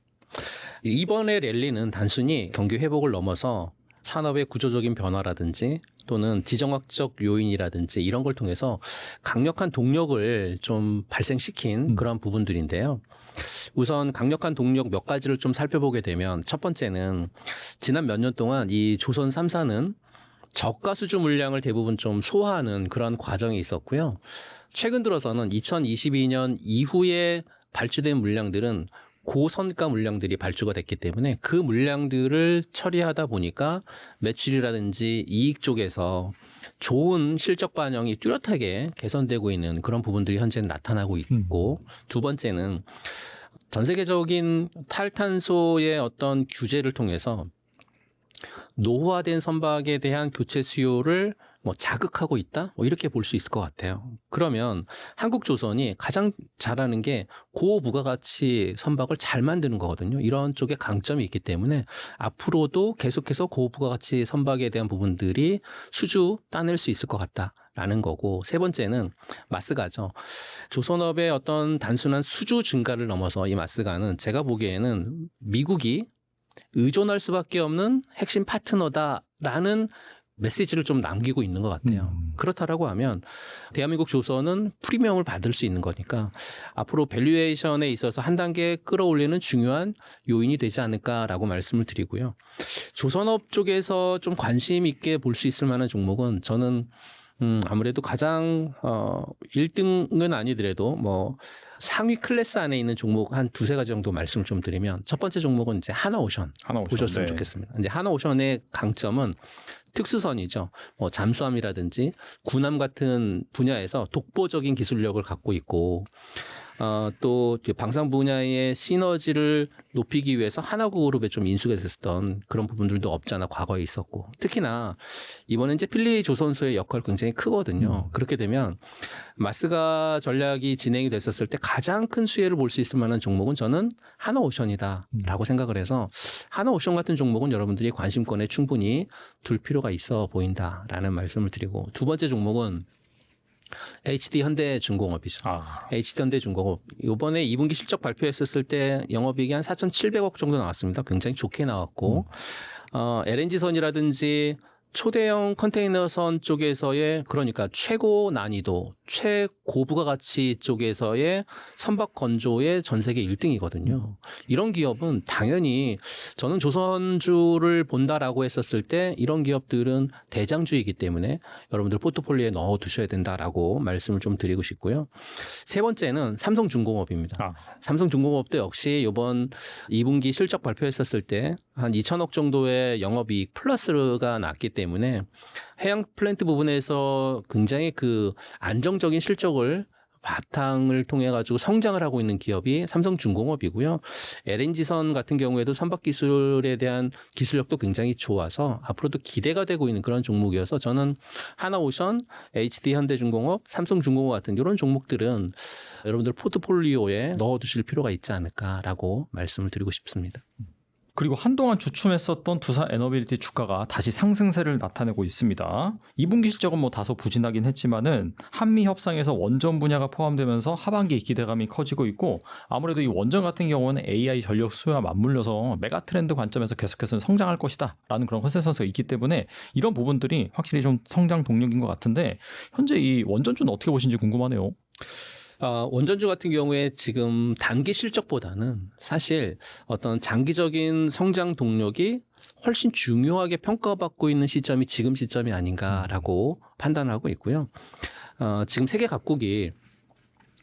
이번의 랠리는 단순히 경기 회복을 넘어서 산업의 구조적인 변화라든지 또는 지정학적 요인이라든지 이런 걸 통해서 강력한 동력을 좀 발생시킨 그런 부분들인데요. 우선 강력한 동력 몇 가지를 좀 살펴보게 되면 첫 번째는 지난 몇 년 동안 이 조선 3사는 저가 수주 물량을 대부분 좀 소화하는 그런 과정이 있었고요. 최근 들어서는 2022년 이후에 발주된 물량들은 고선가 물량들이 발주가 됐기 때문에 그 물량들을 처리하다 보니까 매출이라든지 이익 쪽에서 좋은 실적 반영이 뚜렷하게 개선되고 있는 그런 부분들이 현재 나타나고 있고, 두 번째는 전 세계적인 탈탄소의 어떤 규제를 통해서 노후화된 선박에 대한 교체 수요를 뭐 자극하고 있다? 뭐 이렇게 볼 수 있을 것 같아요. 그러면 한국조선이 가장 잘하는 게 고부가가치 선박을 잘 만드는 거거든요. 이런 쪽에 강점이 있기 때문에 앞으로도 계속해서 고부가가치 선박에 대한 부분들이 수주 따낼 수 있을 것 같다라는 거고, 세 번째는 마스가죠. 조선업의 어떤 단순한 수주 증가를 넘어서 이 마스가는 제가 보기에는 미국이 의존할 수밖에 없는 핵심 파트너다라는 메시지를 좀 남기고 있는 것 같아요. 그렇다라고 하면 대한민국 조선은 프리미엄을 받을 수 있는 거니까 앞으로 밸류에이션에 있어서 한 단계 끌어올리는 중요한 요인이 되지 않을까라고 말씀을 드리고요. 조선업 쪽에서 좀 관심 있게 볼 수 있을 만한 종목은 저는 아무래도 가장 1등은 아니더라도 뭐 상위 클래스 안에 있는 종목 한 두세 가지 정도 말씀을 좀 드리면, 첫 번째 종목은 이제 하나오션 보셨으면 좋겠습니다. 이제 하나오션의 강점은 특수선이죠. 뭐 잠수함이라든지 군함 같은 분야에서 독보적인 기술력을 갖고 있고, 또 방산 분야의 시너지를 높이기 위해서 하나그룹에 좀 인수가 됐었던 그런 부분들도 없지 않아 과거에 있었고, 특히나 이번에 이제 필리 조선소의 역할이 굉장히 크거든요. 그렇게 되면 마스가 전략이 진행이 됐었을 때 가장 큰 수혜를 볼 수 있을 만한 종목은 저는 하나오션이다라고 생각을 해서, 하나오션 같은 종목은 여러분들이 관심권에 충분히 둘 필요가 있어 보인다라는 말씀을 드리고, 두 번째 종목은 HD 현대중공업이죠. HD 현대중공업 이번에 2분기 실적 발표했었을 때 영업이익이 한 4,700억 정도 나왔습니다. 굉장히 좋게 나왔고, LNG선이라든지 초대형 컨테이너선 쪽에서의, 그러니까 최고 난이도, 최고부가가치 쪽에서의 선박 건조의 전 세계 1등이거든요. 이런 기업은 당연히 저는 조선주를 본다라고 했었을 때 이런 기업들은 대장주이기 때문에 여러분들 포트폴리오에 넣어두셔야 된다라고 말씀을 좀 드리고 싶고요. 세 번째는 삼성중공업입니다. 삼성중공업도 역시 이번 2분기 실적 발표했었을 때 한 2천억 정도의 영업이익 플러스가 났기 때문에 해양 플랜트 부분에서 굉장히 그 안정적인 실적을 바탕을 통해 가지고 성장을 하고 있는 기업이 삼성중공업이고요. LNG선 같은 경우에도 선박 기술에 대한 기술력도 굉장히 좋아서 앞으로도 기대가 되고 있는 그런 종목이어서 저는 하나오션, HD 현대중공업, 삼성중공업 같은 이런 종목들은 여러분들 포트폴리오에 넣어두실 필요가 있지 않을까라고 말씀을 드리고 싶습니다. 그리고 한동안 주춤했었던 두산 에너빌리티 주가가 다시 상승세를 나타내고 있습니다. 2분기 실적은 뭐 다소 부진하긴 했지만은 한미 협상에서 원전 분야가 포함되면서 하반기 기대감이 커지고 있고, 아무래도 이 원전 같은 경우는 AI 전력 수요와 맞물려서 메가 트렌드 관점에서 계속해서 성장할 것이다라는 그런 컨센서스가 있기 때문에 이런 부분들이 확실히 좀 성장 동력인 것 같은데, 현재 이 원전주는 어떻게 보시는지 궁금하네요. 원전주 같은 경우에 지금 단기 실적보다는 사실 어떤 장기적인 성장 동력이 훨씬 중요하게 평가받고 있는 시점이 지금 시점이 아닌가라고 판단하고 있고요. 지금 세계 각국이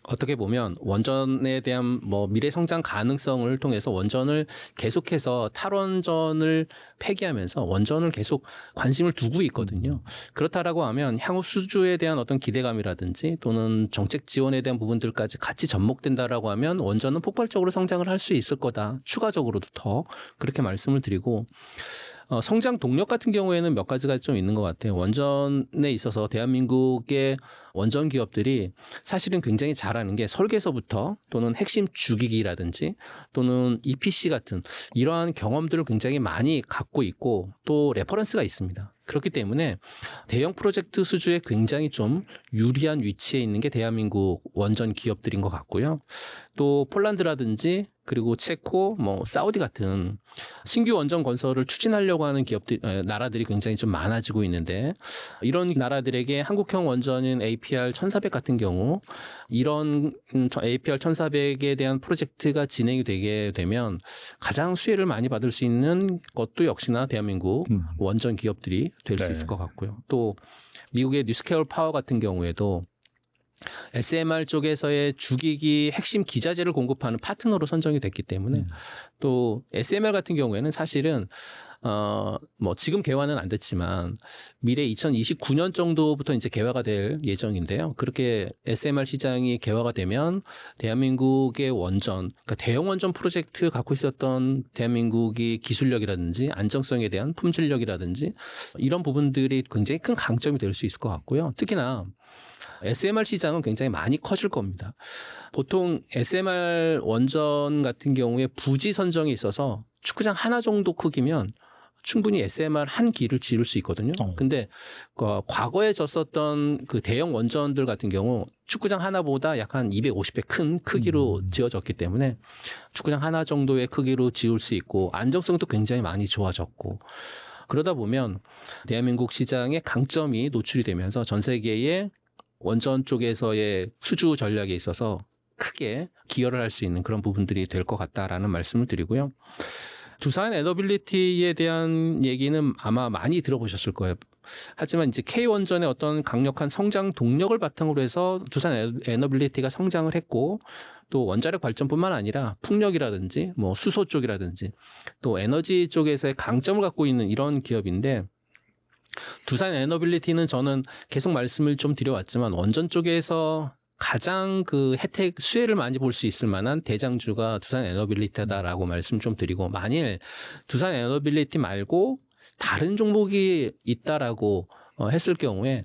어떻게 보면 원전에 대한 뭐 미래 성장 가능성을 통해서 원전을 계속해서 탈원전을 폐기하면서 원전을 계속 관심을 두고 있거든요. 그렇다라고 하면 향후 수주에 대한 어떤 기대감이라든지 또는 정책 지원에 대한 부분들까지 같이 접목된다라고 하면 원전은 폭발적으로 성장을 할 수 있을 거다. 추가적으로도 더 그렇게 말씀을 드리고, 성장 동력 같은 경우에는 몇 가지가 좀 있는 것 같아요. 원전에 있어서 대한민국의 원전 기업들이 사실은 굉장히 잘하는 게 설계서부터 또는 핵심 주기기라든지 또는 EPC 같은 이러한 경험들을 굉장히 많이 갖고 있고 또 레퍼런스가 있습니다. 그렇기 때문에 대형 프로젝트 수주에 굉장히 좀 유리한 위치에 있는 게 대한민국 원전 기업들인 것 같고요. 또 폴란드라든지 그리고 체코, 뭐 사우디 같은 신규 원전 건설을 추진하려고 하는 나라들이 굉장히 좀 많아지고 있는데, 이런 나라들에게 한국형 원전인 APR 1400 같은 경우 이런 APR 1400에 대한 프로젝트가 진행이 되게 되면 가장 수혜를 많이 받을 수 있는 것도 역시나 대한민국 원전 기업들이 될 수 있을 것 같고요. 또 미국의 뉴스케어 파워 같은 경우에도 SMR 쪽에서의 주기기 핵심 기자재를 공급하는 파트너로 선정이 됐기 때문에 또 SMR 같은 경우에는 사실은 뭐 지금 개화는 안 됐지만 미래 2029년 정도부터 이제 개화가 될 예정인데요. 그렇게 SMR 시장이 개화가 되면 대한민국의 원전, 그러니까 대형 원전 프로젝트 갖고 있었던 대한민국의 기술력이라든지 안정성에 대한 품질력이라든지 이런 부분들이 굉장히 큰 강점이 될 수 있을 것 같고요. 특히나 SMR 시장은 굉장히 많이 커질 겁니다. 보통 SMR 원전 같은 경우에 부지 선정에 있어서 축구장 하나 정도 크기면 충분히 SMR 한 기를 지을 수 있거든요. 근데 과거에 졌었던 그 대형 원전들 같은 경우 축구장 하나보다 약 한 250배 큰 크기로 지어졌기 때문에 축구장 하나 정도의 크기로 지을 수 있고 안정성도 굉장히 많이 좋아졌고, 그러다 보면 대한민국 시장의 강점이 노출이 되면서 전 세계의 원전 쪽에서의 수주 전략에 있어서 크게 기여를 할 수 있는 그런 부분들이 될 것 같다라는 말씀을 드리고요. 두산 에너빌리티에 대한 얘기는 아마 많이 들어보셨을 거예요. 하지만 이제 K원전의 어떤 강력한 성장 동력을 바탕으로 해서 두산 에너빌리티가 성장을 했고, 또 원자력 발전뿐만 아니라 풍력이라든지 뭐 수소 쪽이라든지 또 에너지 쪽에서의 강점을 갖고 있는 이런 기업인데, 두산 에너빌리티는 저는 계속 말씀을 좀 드려왔지만 원전 쪽에서 가장 그 혜택 수혜를 많이 볼 수 있을 만한 대장주가 두산 에너빌리티다라고 말씀 좀 드리고, 만일 두산 에너빌리티 말고 다른 종목이 있다라고 했을 경우에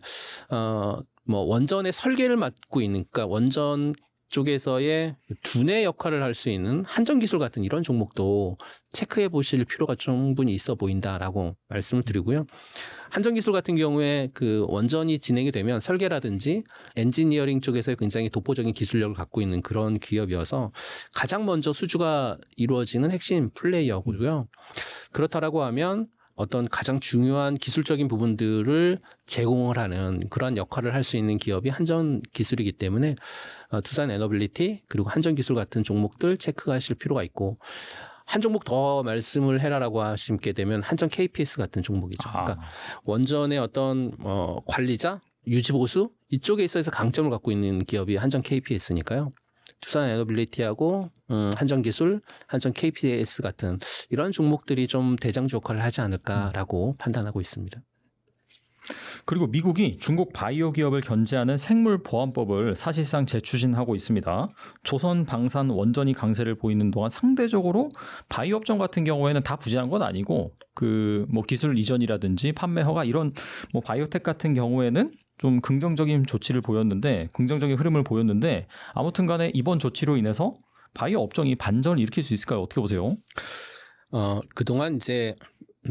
뭐 원전의 설계를 맡고 있는, 그러니까 원전 쪽에서의 두뇌 역할을 할 수 있는 한전기술 같은 이런 종목도 체크해 보실 필요가 충분히 있어 보인다라고 말씀을 드리고요. 한전기술 같은 경우에 그 원전이 진행이 되면 설계라든지 엔지니어링 쪽에서 굉장히 독보적인 기술력을 갖고 있는 그런 기업이어서 가장 먼저 수주가 이루어지는 핵심 플레이어고요. 그렇다라고 하면 어떤 가장 중요한 기술적인 부분들을 제공을 하는 그러한 역할을 할 수 있는 기업이 한전기술이기 때문에 두산 에너빌리티 그리고 한전기술 같은 종목들 체크하실 필요가 있고, 한 종목 더 말씀을 해라라고 하시게 되면 한전 KPS 같은 종목이죠. 그러니까 원전의 어떤 관리자, 유지보수 이쪽에 있어서 강점을 갖고 있는 기업이 한전 KPS니까요. 두산 에너빌리티하고 한전기술, 한전 KPS 같은 이런 종목들이 좀 대장주 역할을 하지 않을까라고 판단하고 있습니다. 그리고 미국이 중국 바이오 기업을 견제하는 생물보안법을 사실상 재추진하고 있습니다. 조선 방산 원전이 강세를 보이는 동안 상대적으로 바이오 업종 같은 경우에는 다 부진한 건 아니고 그 뭐 기술 이전이라든지 판매 허가 이런 뭐 바이오텍 같은 경우에는 좀 긍정적인 조치를 보였는데, 긍정적인 흐름을 보였는데, 아무튼간에 이번 조치로 인해서 바이오 업종이 반전을 일으킬 수 있을까요? 어떻게 보세요? 그동안 이제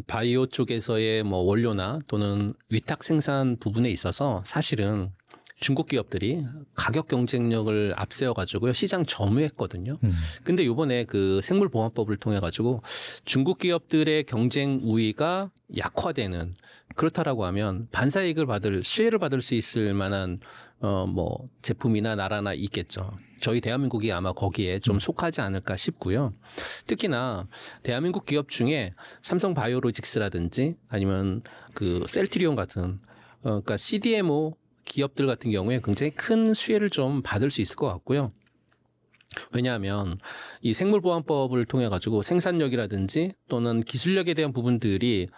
바이오 쪽에서의 뭐 원료나 또는 위탁 생산 부분에 있어서 사실은 중국 기업들이 가격 경쟁력을 앞세워 가지고요 시장 점유했거든요. 근데 이번에 그 생물보안법을 통해 가지고 중국 기업들의 경쟁 우위가 약화되는 그렇다라고 하면 반사이익을 수혜를 받을 수 있을 만한 뭐 제품이나 나라나 있겠죠. 저희 대한민국이 아마 거기에 좀 속하지 않을까 싶고요. 특히나 대한민국 기업 중에 삼성바이오로직스라든지 아니면 그 셀트리온 같은 그러니까 CDMO 기업들 같은 경우에 굉장히 큰 수혜를 좀 받을 수 있을 것 같고요. 왜냐하면 이 생물보안법을 통해 가지고 생산력이라든지 또는 기술력에 대한 부분들이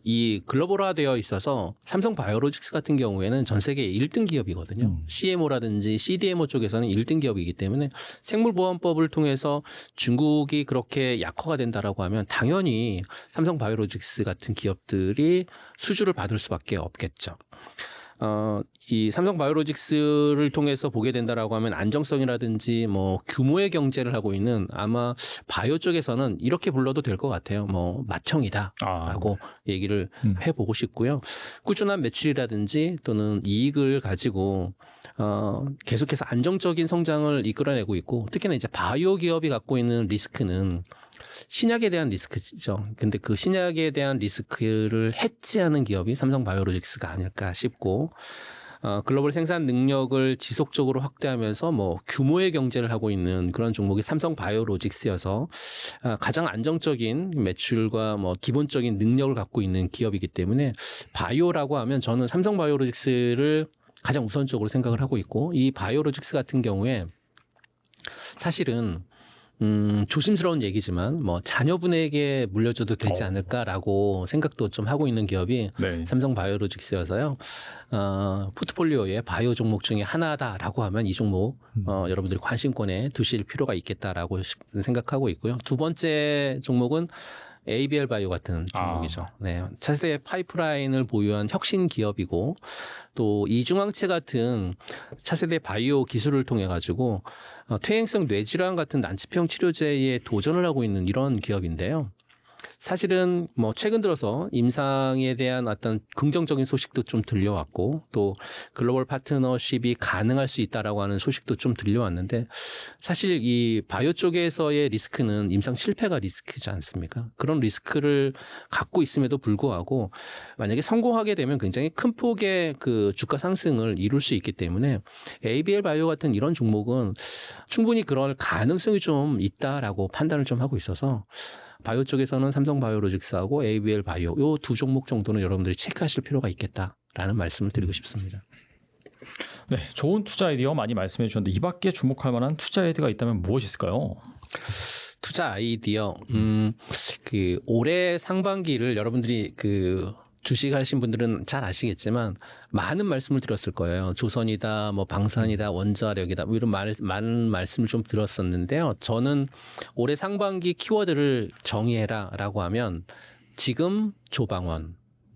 이 글로벌화되어 있어서 삼성바이오로직스 같은 경우에는 전 세계 1등 기업이거든요. CMO라든지 CDMO 쪽에서는 1등 기업이기 때문에 생물보안법을 통해서 중국이 그렇게 약화가 된다라고 하면 당연히 삼성바이오로직스 같은 기업들이 수주를 받을 수밖에 없겠죠. 이 삼성바이오로직스를 통해서 보게 된다라고 하면 안정성이라든지 뭐 규모의 경제를 하고 있는 아마 바이오 쪽에서는 이렇게 불러도 될 것 같아요. 뭐 맏형이다라고 얘기를 해보고 싶고요. 꾸준한 매출이라든지 또는 이익을 가지고 계속해서 안정적인 성장을 이끌어내고 있고 특히나 이제 바이오 기업이 갖고 있는 리스크는 신약에 대한 리스크죠. 근데 그 신약에 대한 리스크를 해지하는 기업이 삼성바이오로직스가 아닐까 싶고 글로벌 생산 능력을 지속적으로 확대하면서 뭐 규모의 경제를 하고 있는 그런 종목이 삼성바이오로직스여서 가장 안정적인 매출과 뭐 기본적인 능력을 갖고 있는 기업이기 때문에 바이오라고 하면 저는 삼성바이오로직스를 가장 우선적으로 생각을 하고 있고 이 바이오로직스 같은 경우에 사실은 조심스러운 얘기지만 뭐 자녀분에게 물려줘도 되지 않을까라고 생각도 좀 하고 있는 기업이 네. 삼성바이오로직스여서요. 포트폴리오의 바이오 종목 중에 하나다라고 하면 이 종목 여러분들이 관심권에 두실 필요가 있겠다라고 생각하고 있고요. 두 번째 종목은 ABL 바이오 같은 종목이죠. 네, 차세대 파이프라인을 보유한 혁신 기업이고 또 이중항체 같은 차세대 바이오 기술을 통해 가지고 퇴행성 뇌질환 같은 난치병 치료제에 도전을 하고 있는 이런 기업인데요. 사실은 뭐 최근 들어서 임상에 대한 어떤 긍정적인 소식도 좀 들려왔고 또 글로벌 파트너십이 가능할 수 있다라고 하는 소식도 좀 들려왔는데 사실 이 바이오 쪽에서의 리스크는 임상 실패가 리스크지 않습니까? 그런 리스크를 갖고 있음에도 불구하고 만약에 성공하게 되면 굉장히 큰 폭의 그 주가 상승을 이룰 수 있기 때문에 ABL 바이오 같은 이런 종목은 충분히 그럴 가능성이 좀 있다라고 판단을 좀 하고 있어서 바이오 쪽에서는 삼성바이오로직스하고 ABL 바이오 이 두 종목 정도는 여러분들이 체크하실 필요가 있겠다라는 말씀을 드리고 싶습니다. 네, 좋은 투자 아이디어 많이 말씀해 주셨는데 이 밖에 주목할 만한 투자 아이디어가 있다면 무엇이 있을까요? 투자 아이디어, 그 올해 상반기를 여러분들이 그 주식하신 분들은 잘 아시겠지만 많은 말씀을 드렸을 거예요. 조선이다, 뭐 방산이다, 원자력이다, 뭐 이런 많은 말씀을 좀 들었었는데요. 저는 올해 상반기 키워드를 정의해라라고 하면 지금 조방원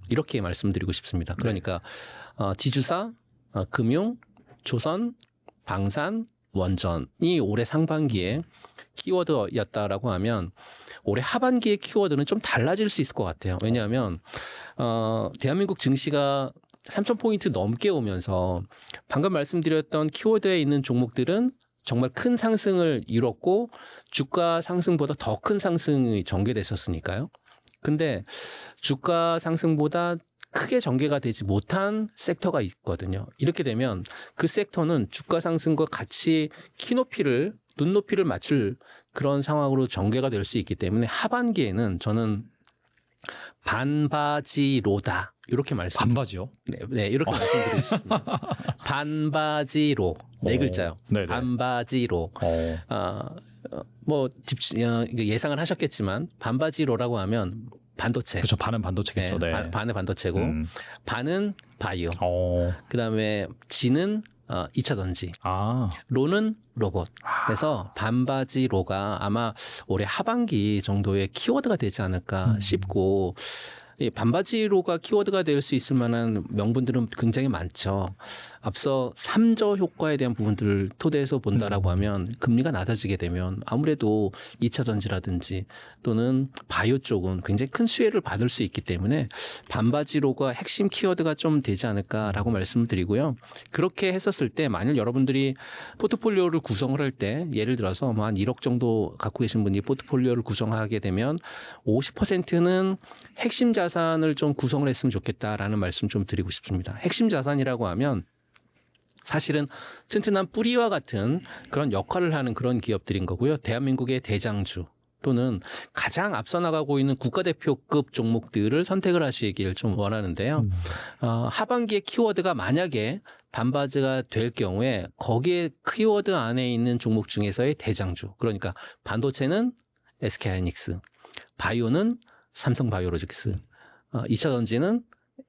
이렇게 말씀드리고 싶습니다. 그러니까 지주사, 금융, 조선, 방산, 원전이 올해 상반기에 키워드였다라고 하면 올해 하반기의 키워드는 좀 달라질 수 있을 것 같아요. 왜냐하면 대한민국 증시가 3,000포인트 넘게 오면서 방금 말씀드렸던 키워드에 있는 종목들은 정말 큰 상승을 이뤘고 주가 상승보다 더 큰 상승이 전개됐었으니까요. 근데 주가 상승보다 크게 전개가 되지 못한 섹터가 있거든요. 이렇게 되면 그 섹터는 주가 상승과 같이 눈높이를 맞출 그런 상황으로 전개가 될 수 있기 때문에 하반기에는 저는 반바지로다 이렇게 반바지요? 네, 이렇게 말씀드리고 싶습니다. 반바지로 네 글자요. 네네. 반바지로. 뭐 예상을 하셨겠지만 반바지로라고 하면 반도체. 그렇죠. 반은 반도체겠죠. 네, 네. 반은 반도체고 반은 바이오. 그다음에 지는 2차 전지. 로는 로봇. 그래서 반바지로가 아마 올해 하반기 정도의 키워드가 되지 않을까 싶고 이 반바지로가 키워드가 될 수 있을 만한 명분들은 굉장히 많죠. 앞서 3저 효과에 대한 부분들을 토대해서 본다라고 하면 금리가 낮아지게 되면 아무래도 2차 전지라든지 또는 바이오 쪽은 굉장히 큰 수혜를 받을 수 있기 때문에 반바지로가 핵심 키워드가 좀 되지 않을까라고 말씀을 드리고요. 그렇게 했었을 때 만일 여러분들이 포트폴리오를 구성을 할 때 예를 들어서 뭐 한 1억 정도 갖고 계신 분이 포트폴리오를 구성하게 되면 50%는 핵심 자산을 좀 구성을 했으면 좋겠다라는 말씀 좀 드리고 싶습니다. 핵심 자산이라고 하면 사실은 튼튼한 뿌리와 같은 그런 역할을 하는 그런 기업들인 거고요. 대한민국의 대장주 또는 가장 앞서 나가고 있는 국가대표급 종목들을 선택을 하시길 좀 원하는데요. 하반기의 키워드가 만약에 반바지가 될 경우에 거기에 키워드 안에 있는 종목 중에서의 대장주. 그러니까 반도체는 SK하이닉스, 바이오는 삼성바이오로직스, 2차 전지는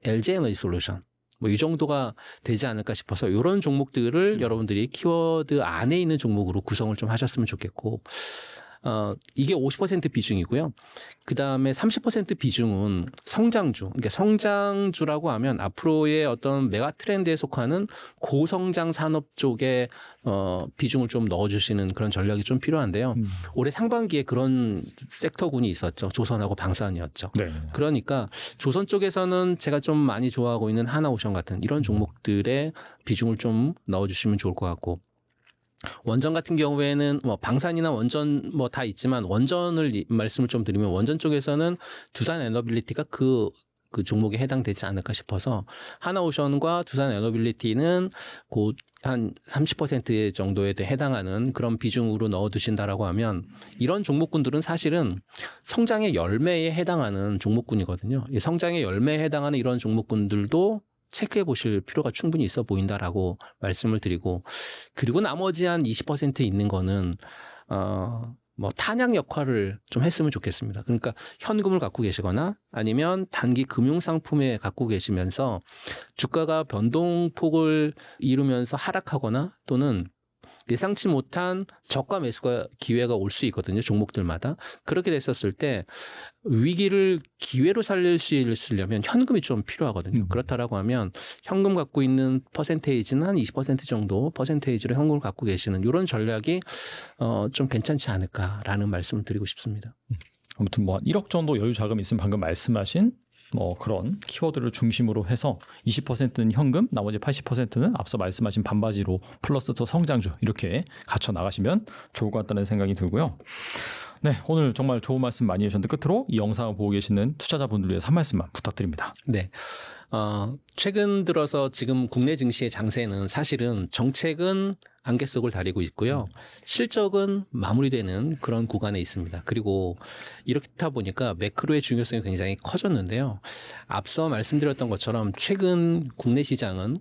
LG에너지솔루션. 뭐 이 정도가 되지 않을까 싶어서 이런 종목들을 여러분들이 키워드 안에 있는 종목으로 구성을 좀 하셨으면 좋겠고 이게 50% 비중이고요. 그 다음에 30% 비중은 성장주. 그러니까 성장주라고 하면 앞으로의 어떤 메가 트렌드에 속하는 고성장 산업 쪽에 비중을 좀 넣어주시는 그런 전략이 좀 필요한데요. 올해 상반기에 그런 섹터군이 있었죠. 조선하고 방산이었죠. 네. 그러니까 조선 쪽에서는 제가 좀 많이 좋아하고 있는 하나오션 같은 이런 종목들의 비중을 좀 넣어주시면 좋을 것 같고. 원전 같은 경우에는 뭐 방산이나 원전 뭐 다 있지만 원전을 말씀을 좀 드리면 원전 쪽에서는 두산 에너빌리티가 그 종목에 해당되지 않을까 싶어서 하나오션과 두산 에너빌리티는 곧 한 30% 정도에 해당하는 그런 비중으로 넣어두신다라고 하면 이런 종목군들은 사실은 성장의 열매에 해당하는 종목군이거든요. 이 성장의 열매에 해당하는 이런 종목군들도 체크해 보실 필요가 충분히 있어 보인다라고 말씀을 드리고 그리고 나머지 한 20% 있는 거는 뭐 탄약 역할을 좀 했으면 좋겠습니다. 그러니까 현금을 갖고 계시거나 아니면 단기 금융 상품에 갖고 계시면서 주가가 변동폭을 이루면서 하락하거나 또는 예상치 못한 저가 매수가 기회가 올 수 있거든요. 종목들마다. 그렇게 됐었을 때 위기를 기회로 살릴 수 있으려면 현금이 좀 필요하거든요. 그렇다라고 하면 현금 갖고 있는 퍼센테이지는 한 20% 정도 퍼센테이지로 현금을 갖고 계시는 이런 전략이 좀 괜찮지 않을까라는 말씀을 드리고 싶습니다. 아무튼 뭐 1억 정도 여유 자금이 있으면 방금 말씀하신 뭐 그런 키워드를 중심으로 해서 20%는 현금, 나머지 80%는 앞서 말씀하신 반바지로 플러스 더 성장주 이렇게 갖춰 나가시면 좋을 것 같다는 생각이 들고요. 네, 오늘 정말 좋은 말씀 많이 해주셨는데 끝으로 이 영상을 보고 계시는 투자자분들 위해서 한 말씀만 부탁드립니다. 네. 최근 들어서 지금 국내 증시의 장세는 사실은 정책은 안개 속을 다리고 있고요. 실적은 마무리되는 그런 구간에 있습니다. 그리고 이렇다 보니까 매크로의 중요성이 굉장히 커졌는데요. 앞서 말씀드렸던 것처럼 최근 국내 시장은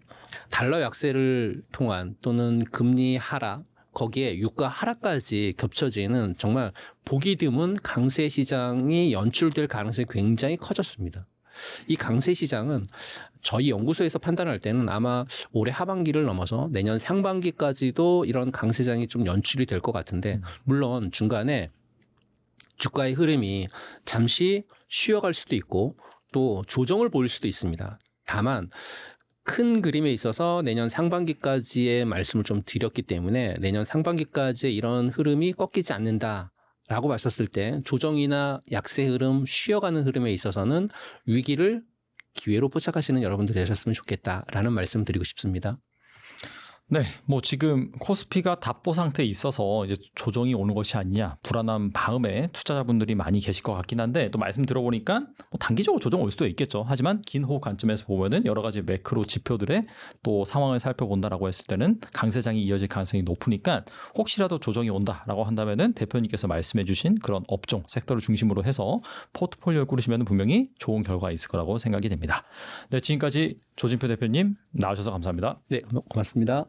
달러 약세를 통한 또는 금리 하락 거기에 유가 하락까지 겹쳐지는 정말 보기 드문 강세 시장이 연출될 가능성이 굉장히 커졌습니다. 이 강세 시장은 저희 연구소에서 판단할 때는 아마 올해 하반기를 넘어서 내년 상반기까지도 이런 강세장이 좀 연출이 될 것 같은데 물론 중간에 주가의 흐름이 잠시 쉬어갈 수도 있고 또 조정을 보일 수도 있습니다. 다만 큰 그림에 있어서 내년 상반기까지의 말씀을 좀 드렸기 때문에 내년 상반기까지의 이런 흐름이 꺾이지 않는다. 라고 봤었을 때 조정이나 약세 흐름, 쉬어가는 흐름에 있어서는 위기를 기회로 포착하시는 여러분들이 되셨으면 좋겠다라는 말씀 드리고 싶습니다. 네, 뭐 지금 코스피가 답보 상태에 있어서 이제 조정이 오는 것이 아니냐 불안한 마음에 투자자분들이 많이 계실 것 같긴 한데 또 말씀 들어보니까 뭐 단기적으로 조정 올 수도 있겠죠. 하지만 긴 호흡 관점에서 보면은 여러 가지 매크로 지표들의 또 상황을 살펴본다라고 했을 때는 강세장이 이어질 가능성이 높으니까 혹시라도 조정이 온다라고 한다면은 대표님께서 말씀해주신 그런 업종 섹터를 중심으로 해서 포트폴리오를 꾸리시면 분명히 좋은 결과가 있을 거라고 생각이 됩니다. 네, 지금까지 조진표 대표님 나와주셔서 감사합니다. 네, 고맙습니다.